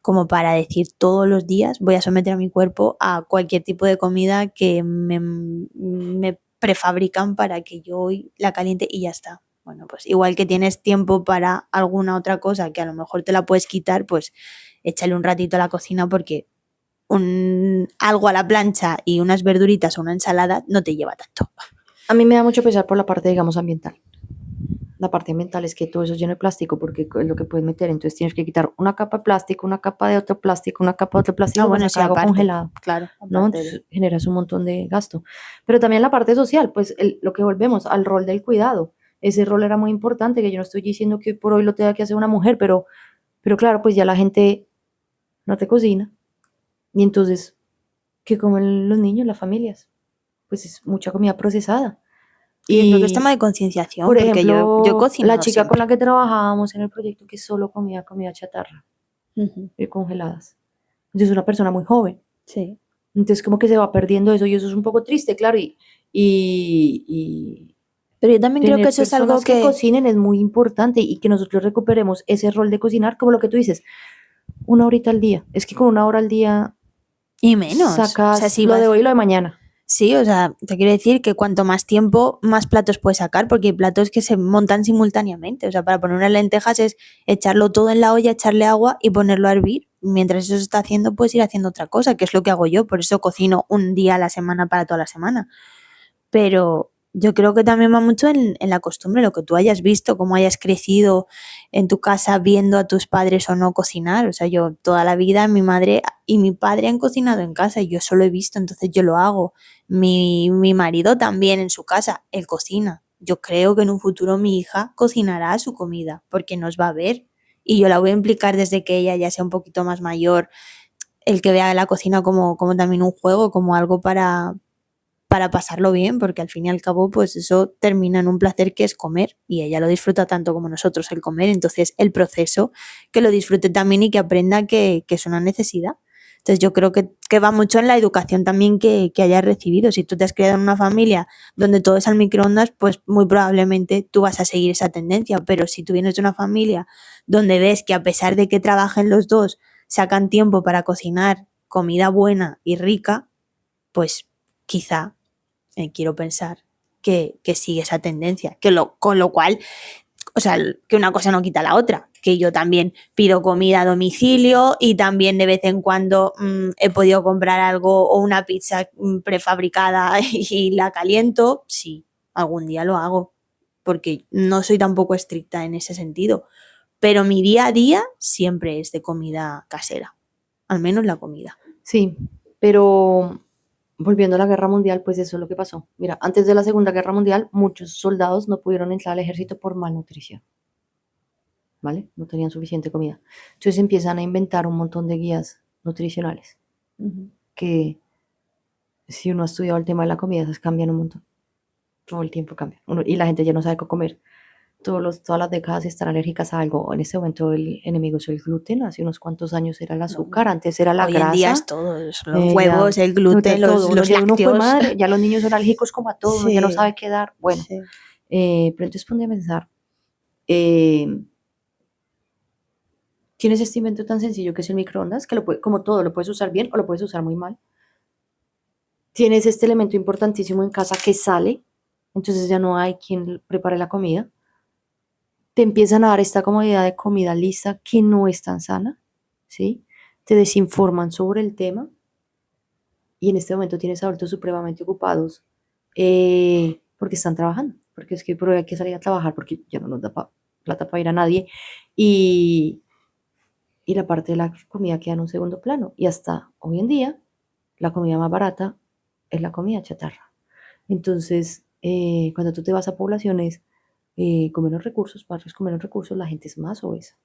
como para decir todos los días voy a someter a mi cuerpo a cualquier tipo de comida que me prefabrican para que yo hoy la caliente y ya está. Bueno, pues igual que tienes tiempo para alguna otra cosa que a lo mejor te la puedes quitar, pues échale un ratito a la cocina porque algo a la plancha y unas verduritas o una ensalada no te lleva tanto. A mí me da mucho pesar por la parte, digamos, ambiental. La parte ambiental es que todo eso es lleno de plástico porque es lo que puedes meter. Entonces tienes que quitar una capa de plástico, una capa de otro plástico, una capa de otro plástico para Bueno, sí, sacar algo aparte, congelado, claro, ¿no? aparte Entonces generas un montón de gasto. Pero también la parte social, pues lo que volvemos al rol del cuidado. Ese rol era muy importante, que yo no estoy diciendo que hoy por hoy lo tenga que hacer una mujer, pero claro, pues ya la gente no te cocina. Y entonces, ¿qué comen los niños, las familias? Pues es mucha comida procesada. yo creo que es Y, tema de concienciación, por porque yo he ejemplo, la cocinado chica con siempre. la que trabajábamos en el proyecto que solo comía comida chatarra Ujú. y congeladas. Entonces es una persona muy joven. Sí. Entonces como que se va perdiendo eso y eso es un poco triste, claro. Y Pero yo también creo que tener eso es algo personas que que, cocinen es muy importante y que nosotros recuperemos ese rol de cocinar, como lo que tú dices, una horita al día. Es que con una hora al día y menos, o sea, sacas si lo de vas, hoy y lo de mañana. sí, o sea, te quiero decir que cuanto más tiempo, más platos puedes sacar, porque hay platos que se montan simultáneamente, o sea, para poner unas lentejas es echarlo todo en la olla, echarle agua y ponerlo a hervir. Mientras eso se está haciendo, puedes ir haciendo otra cosa, que es lo que hago yo, por eso cocino un día a la semana para toda la semana. Pero yo creo que también va mucho en la costumbre, lo que tú hayas visto, cómo hayas crecido en tu casa viendo a tus padres o no cocinar. O sea, yo toda la vida mi madre y mi padre han cocinado en casa y yo solo he visto, entonces yo lo hago. Mi marido también en su casa, él cocina. Yo creo que en un futuro mi hija cocinará su comida porque nos va a ver y yo la voy a implicar desde que ella ya sea un poquito más mayor, el que vea la cocina como también un juego, como algo para pasarlo bien, porque al fin y al cabo, pues eso termina en un placer que es comer y ella lo disfruta tanto como nosotros el comer, entonces el proceso que lo disfrute también y que aprenda que es una necesidad. Entonces yo creo que va mucho en la educación también que hayas recibido. Si tú te has criado en una familia donde todo es al microondas, pues muy probablemente tú vas a seguir esa tendencia, pero si tú vienes de una familia donde ves que a pesar de que trabajen los dos, sacan tiempo para cocinar comida buena y rica, pues quizá quiero pensar que sigue esa tendencia, con lo cual, o sea, que una cosa no quita la otra, que yo también pido comida a domicilio y también de vez en cuando he podido comprar algo o una pizza prefabricada y la caliento, sí, algún día lo hago, porque no soy tampoco estricta en ese sentido, pero mi día a día siempre es de comida casera, al menos la comida. Sí, pero volviendo a la guerra mundial, pues eso es lo que pasó. Mira, antes de la Segunda Guerra Mundial, muchos soldados no pudieron entrar al ejército por malnutrición, ¿vale? No tenían suficiente comida. Entonces empiezan a inventar un montón de guías nutricionales que si uno ha estudiado el tema de la comida, esas cambian un montón. Todo el tiempo cambian. Y la gente ya no sabe qué comer. Todas las décadas están alérgicas a algo. En este momento el enemigo es el gluten. Hace unos cuantos años era el azúcar. Antes era la Hoy en día es grasa. todo, los Ya, huevos, el gluten, todo. Uno los ya uno fue lácteos. madre. Ya los niños son alérgicos como a todo. Uno ya no sabe Sí, qué dar. Bueno, sí. pero entonces ponte a pensar. eh, Tienes este invento tan sencillo que es el microondas, que como todo, lo puedes usar bien o lo puedes usar muy mal. Tienes este elemento importantísimo en casa que sale, entonces ya no hay quien prepare la comida. Te empiezan a dar esta comodidad de comida lista que no es tan sana, ¿sí? Te desinforman sobre el tema y en este momento tienes adultos supremamente ocupados porque están trabajando, porque es que por hoy hay que salir a trabajar porque ya no nos da plata para ir a nadie y la parte de la comida queda en un segundo plano y hasta hoy en día la comida más barata es la comida chatarra. Entonces, cuando tú te vas a poblaciones con menos recursos, barrios con menos recursos, la gente es más obesa.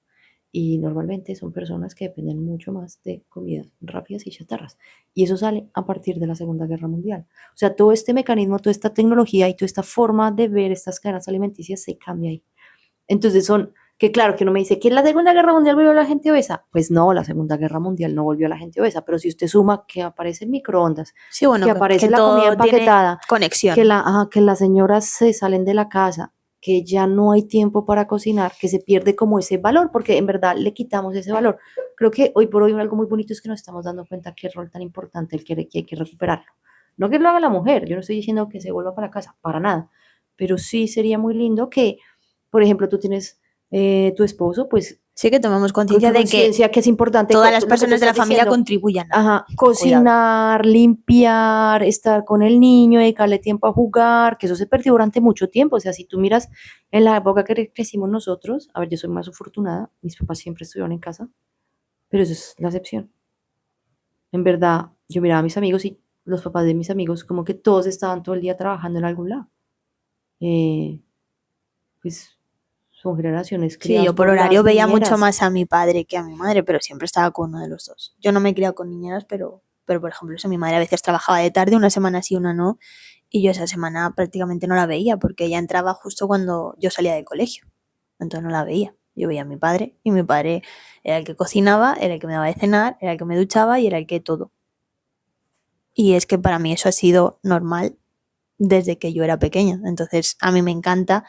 Y normalmente son personas que dependen mucho más de comidas rápidas y chatarras. Y eso sale a partir de la Segunda Guerra Mundial. O sea, todo este mecanismo, toda esta tecnología y toda esta forma de ver estas cadenas alimenticias se cambia ahí. Entonces son, Que claro, que uno me dice que la Segunda Guerra Mundial volvió a la gente obesa. Pues no, la Segunda Guerra Mundial no volvió a la gente obesa, pero si usted suma que aparece el microondas, Sí, bueno, que que aparece la comida todo tiene empaquetada, conexión. que las señoras se salen de la casa, que ya no hay tiempo para cocinar, que se pierde como ese valor, porque en verdad le quitamos ese valor. Creo que hoy por hoy algo muy bonito es que nos estamos dando cuenta qué rol tan importante que hay que recuperarlo. No que lo haga la mujer, yo no estoy diciendo que se vuelva para casa, para nada, pero sí sería muy lindo que, por ejemplo, tú tienes tu esposo, pues Sí que tomamos con conciencia de que conciencia que es importante todas las lo que tú personas de la estás familia diciendo. contribuyan Ajá, al cuidado. cocinar, limpiar, estar con el niño, dedicarle tiempo a jugar, que eso se perdió durante mucho tiempo. O sea, si tú miras en la época que crecimos nosotros, a ver, yo soy más afortunada, mis papás siempre estuvieron en casa, pero eso es la excepción. En verdad, yo miraba a mis amigos y los papás de mis amigos como que todos estaban todo el día trabajando en algún lado. Eh, pues son generaciones Sí, criadas yo por por horario las veía mucho niñeras. más a mi padre que a mi madre, pero siempre estaba con uno de los dos. Yo no me he criado con niñeras, pero por ejemplo, eso, mi madre a veces trabajaba de tarde, una semana sí, una no, y yo esa semana prácticamente no la veía porque ella entraba justo cuando yo salía del colegio. Entonces no la veía. Yo veía a mi padre y mi padre era el que cocinaba, era el que me daba de cenar, era el que me duchaba y era el que todo. Y es que para mí eso ha sido normal desde que yo era pequeña. Entonces a mí me encanta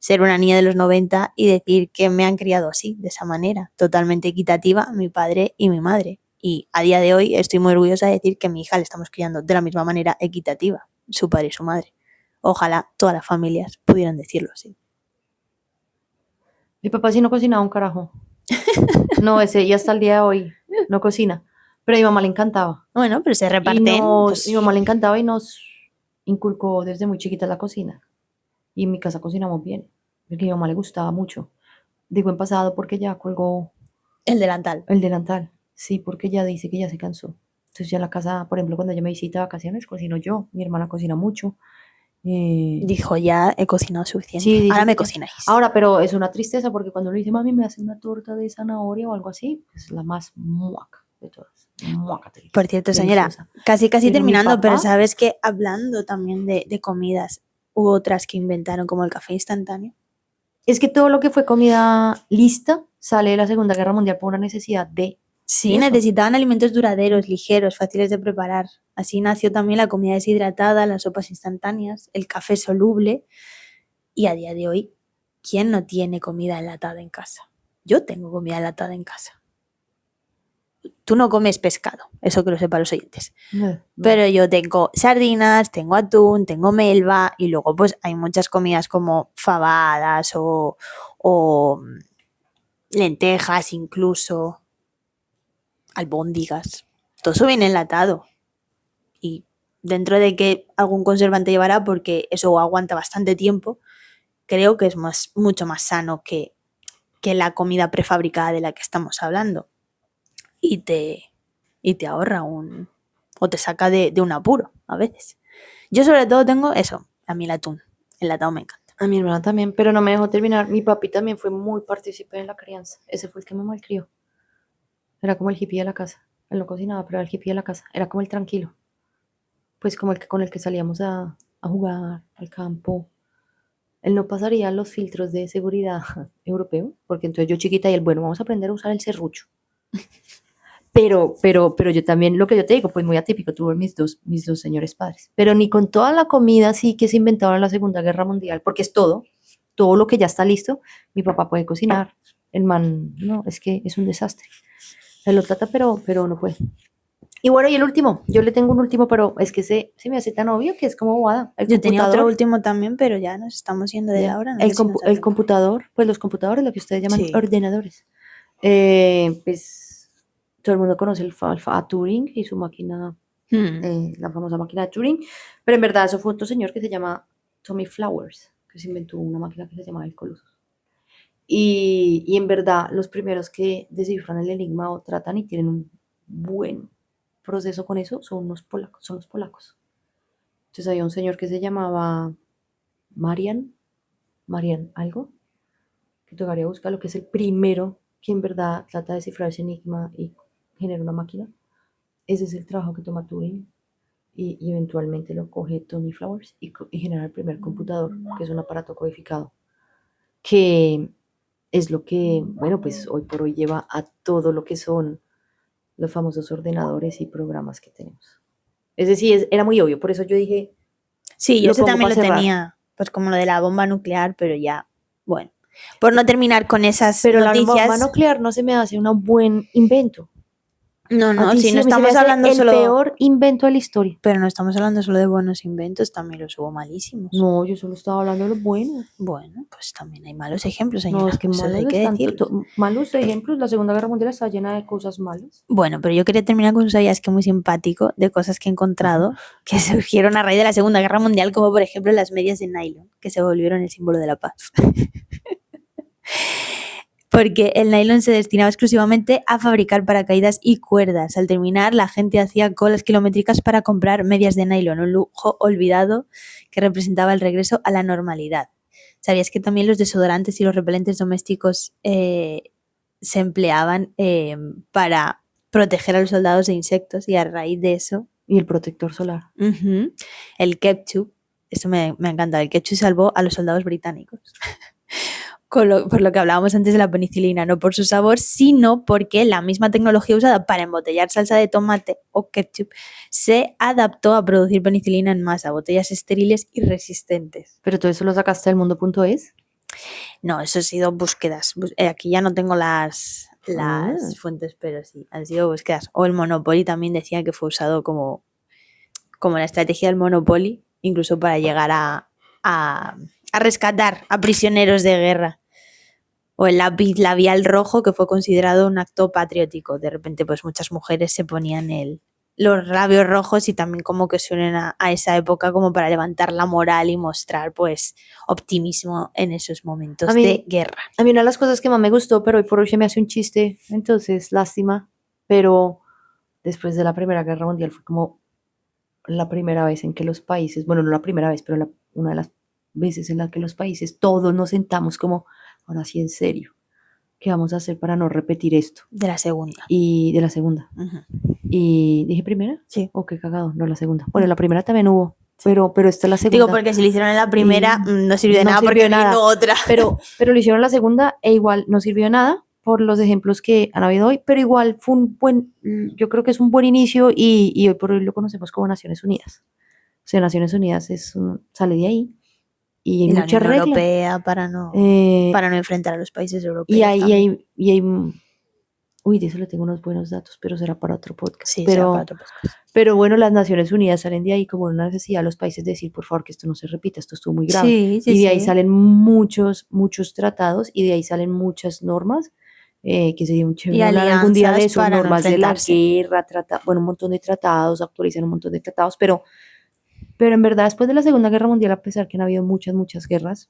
ser una niña de los 90 y decir que me han criado así, de esa manera, totalmente equitativa, mi padre y mi madre. Y a día de hoy estoy muy orgullosa de decir que a mi hija le estamos criando de la misma manera equitativa, su padre y su madre. Ojalá todas las familias pudieran decirlo así. Mi papá sí no cocinaba un carajo. No, ese y hasta el día de hoy no cocina. Pero a mi mamá le encantaba. Bueno, pero se Y reparten, mi pues mamá le encantaba y nos inculcó desde muy chiquita la cocina. Y en mi casa cocinamos bien. Porque a mi mamá le gustaba mucho. Digo en pasado porque ya colgó el delantal. el delantal. Sí, porque ya dice que ya se cansó. Entonces ya en la casa, por ejemplo, cuando ella me visita de vacaciones, cocino yo. Mi hermana cocina mucho. Eh, Dijo, ya he cocinado sí, suficiente, ahora dice me que ya. cocináis. Ahora, pero es una tristeza porque cuando le dice, mami, me hace una torta de zanahoria o algo así, es la más muaca de todas. Muaca, Por cierto, señora, deliciosa. casi Pero mi terminando, pero papá, sabes que hablando también de comidas, hubo otras que inventaron como el café instantáneo. es que todo lo que fue comida lista sale de la Segunda Guerra Mundial por una necesidad de Sí, eso. necesitaban alimentos duraderos, ligeros, fáciles de preparar. Así nació también la comida deshidratada, las sopas instantáneas, el café soluble. Y a día de hoy, ¿quién no tiene comida enlatada en casa? Yo tengo comida enlatada en casa. Tú no comes pescado, eso que lo sepan los oyentes. No. Pero yo tengo sardinas, tengo atún, tengo melva y luego pues hay muchas comidas como fabadas o lentejas incluso, albóndigas. Todo eso viene enlatado y dentro de que algún conservante llevará porque eso aguanta bastante tiempo, creo que es mucho más sano que la comida prefabricada de la que estamos hablando y te ahorra o te saca de un apuro a veces. Yo sobre todo tengo eso, a mí el atún, el enlatado me encanta. A mi hermana también, pero no me dejó terminar. Mi papi también fue muy partícipe en la crianza. Ese fue el que me malcrió. Era como el hippie de la casa. Él no cocinaba, pero era el hippie de la casa. Era como el tranquilo. Pues como el que con el que salíamos a jugar al campo. Él no pasaría los filtros de seguridad europeo, porque entonces yo chiquita y él, bueno, vamos a aprender a usar el serrucho. Pero yo también, lo que yo te digo, pues muy atípico, tuve mis dos señores padres. Pero ni con toda la comida así que se inventaron en la Segunda Guerra Mundial, porque es todo lo que ya está listo, mi papá puede cocinar. El man, no, es que es un desastre. Él lo trata, pero no puede. Y bueno, y el último, yo le tengo un último, pero es que se me hace tan obvio que es como bobada. El Yo tenía otro computador, último también, pero ya nos estamos yendo de ya. la hora, no sé si nos da El tiempo. computador, pues los computadores, lo que ustedes llaman Sí. ordenadores. Pues todo el mundo conoce a Turing y su máquina, la famosa máquina de Turing, pero en verdad eso fue otro señor que se llama Tommy Flowers, que se inventó una máquina que se llama el Colossus. Y en verdad los primeros que descifran el enigma o tratan y tienen un buen proceso con eso son los polacos. Entonces había un señor que se llamaba Marian algo, que tocaría buscar lo que es el primero que en verdad trata de descifrar ese enigma y genera una máquina. Ese es el trabajo que toma Turing y eventualmente lo coge Tony Flowers y genera el primer computador, que es un aparato codificado, que es lo que, bueno, pues hoy por hoy lleva a todo lo que son los famosos ordenadores y programas que tenemos. Es decir, era muy obvio, por eso yo dije, Sí, yo lo eso pongo también para lo cerrar. tenía, pues como lo de la bomba nuclear, pero ya, bueno. Por no terminar con esas Pero la bomba noticias. nuclear no se me hace un buen invento. No, A no, ti si sí, no a mí se me estamos hace hablando el solo. peor invento de la historia. Pero no estamos hablando solo de buenos inventos, también los hubo malísimos. No, yo solo estaba hablando de los buenos. Bueno, pues también hay malos ejemplos, No, señora. es que Eso hay que decirlo. malos ejemplos. La Segunda Guerra Mundial está llena de cosas malas. Bueno, pero yo quería terminar con un sabías que muy simpático de cosas que he encontrado que surgieron a raíz de la Segunda Guerra Mundial, como por ejemplo las medias de nylon, que se volvieron el símbolo de la paz. Porque el nylon se destinaba exclusivamente a fabricar paracaídas y cuerdas. Al terminar, la gente hacía colas kilométricas para comprar medias de nylon, un lujo olvidado que representaba el regreso a la normalidad. ¿Sabías que también los desodorantes y los repelentes domésticos se empleaban para proteger a los soldados de insectos? Y a raíz de eso, Y el protector solar. el ketchup, esto me ha encantado, el ketchup salvó a los soldados británicos. Por lo que hablábamos antes de la penicilina, no por su sabor, sino porque la misma tecnología usada para embotellar salsa de tomate o ketchup se adaptó a producir penicilina en masa, botellas estériles y resistentes. Pero todo eso lo sacaste del mundo.es. No, eso ha sido búsquedas. Aquí ya no tengo las Ah. fuentes, pero sí, han sido búsquedas. O el Monopoly también decía que fue usado como la estrategia del Monopoly, incluso para llegar a rescatar a prisioneros de guerra. O el lápiz labial rojo, que fue considerado un acto patriótico. De repente, pues muchas mujeres se ponían los labios rojos y también como que se unen a esa época como para levantar la moral y mostrar pues optimismo en esos momentos de guerra. A mí una de las cosas que más me gustó, pero hoy por hoy se me hace un chiste, entonces lástima, pero después de la Primera Guerra Mundial fue como la primera vez en que los países, bueno, no la primera vez, pero una de las veces en la que los países todos nos sentamos como, ahora sí en serio, ¿qué vamos a hacer para no repetir esto? De la segunda. Y de la segunda. ¿Y dije primera? Sí. Oh, qué cagado, no la segunda. Bueno, la primera también hubo, pero esta es la segunda. Digo, porque si lo hicieron en la primera, no sirvió de nada porque nada. vino otra. Pero lo hicieron en la segunda e igual no sirvió de nada por los ejemplos que han habido hoy, pero igual fue yo creo que es un buen inicio y hoy por hoy lo conocemos como Naciones Unidas. O sea, Naciones Unidas sale de ahí y hay la muchas Unión reglas. Europea para no enfrentar a los países europeos. Y hay uy, de eso le tengo unos buenos datos, pero será para otro podcast. Sí, será para otro podcast. Pero bueno, las Naciones Unidas salen de ahí como una necesidad a los países de decir, por favor, que esto no se repita, esto estuvo muy grave. Sí, y de ahí salen muchos tratados y de ahí salen muchas normas, que sería un chévere hablar algún día de eso, normas de la guerra, un montón de tratados, actualizan un montón de tratados, pero en verdad después de la Segunda Guerra Mundial, a pesar que han habido muchas guerras,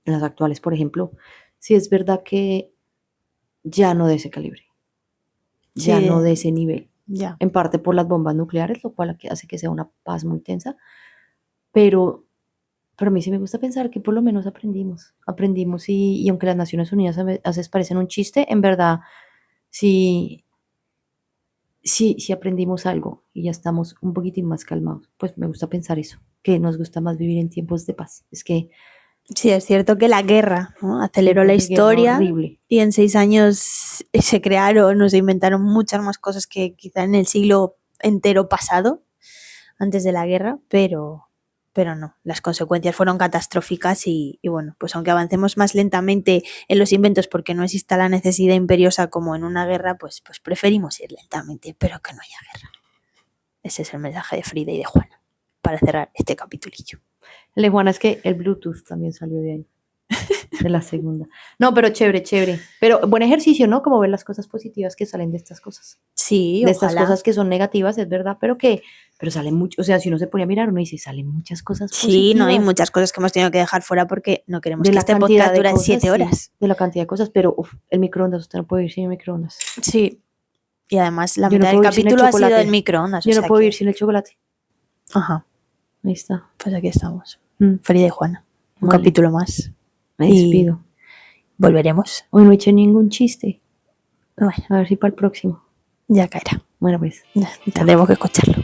las actuales, por ejemplo, sí es verdad que ya no de ese calibre, ya no de ese nivel. Ya. En parte por las bombas nucleares, lo cual hace que sea una paz muy tensa, pero a mí sí me gusta pensar que por lo menos aprendimos y aunque las Naciones Unidas a veces parecen un chiste, en verdad sí aprendimos algo y ya estamos un poquitín más calmados. Pues me gusta pensar eso, que nos gusta más vivir en tiempos de paz. Es que sí, es cierto que la guerra, ¿no?, aceleró la historia y en 6 años se crearon o se inventaron muchas más cosas que quizá en el siglo entero pasado, antes de la guerra, pero no, las consecuencias fueron catastróficas y bueno, pues aunque avancemos más lentamente en los inventos porque no exista la necesidad imperiosa como en una guerra, pues preferimos ir lentamente, pero que no haya guerra. Ese es el mensaje de Frida y de Juana para cerrar este capitulillo. El de Juana es que el Bluetooth también salió de ahí, de la segunda. No, pero chévere. Pero buen ejercicio, ¿no? Como ver las cosas positivas que salen de estas cosas. Sí, de ojalá. Estas cosas que son negativas, es verdad, pero salen mucho. O sea, si uno se pone a mirar, uno dice, salen muchas cosas positivas. Sí, no, hay muchas cosas que hemos tenido que dejar fuera porque no queremos que este podcast dure 7 horas. Sí, de la cantidad de cosas, pero el microondas, usted no puede vivir sin el microondas. Sí. Y además la mitad del capítulo ha sido el microondas. Yo no puedo vivir sin el chocolate. Ajá. Ahí está. Pues aquí estamos. Frida y Juana. Un Vale. capítulo más. Me despido. Volveremos. Hoy no he hecho ningún chiste. Bueno, a ver si para el próximo. Ya caerá. Bueno, pues. Tendremos que escucharlo.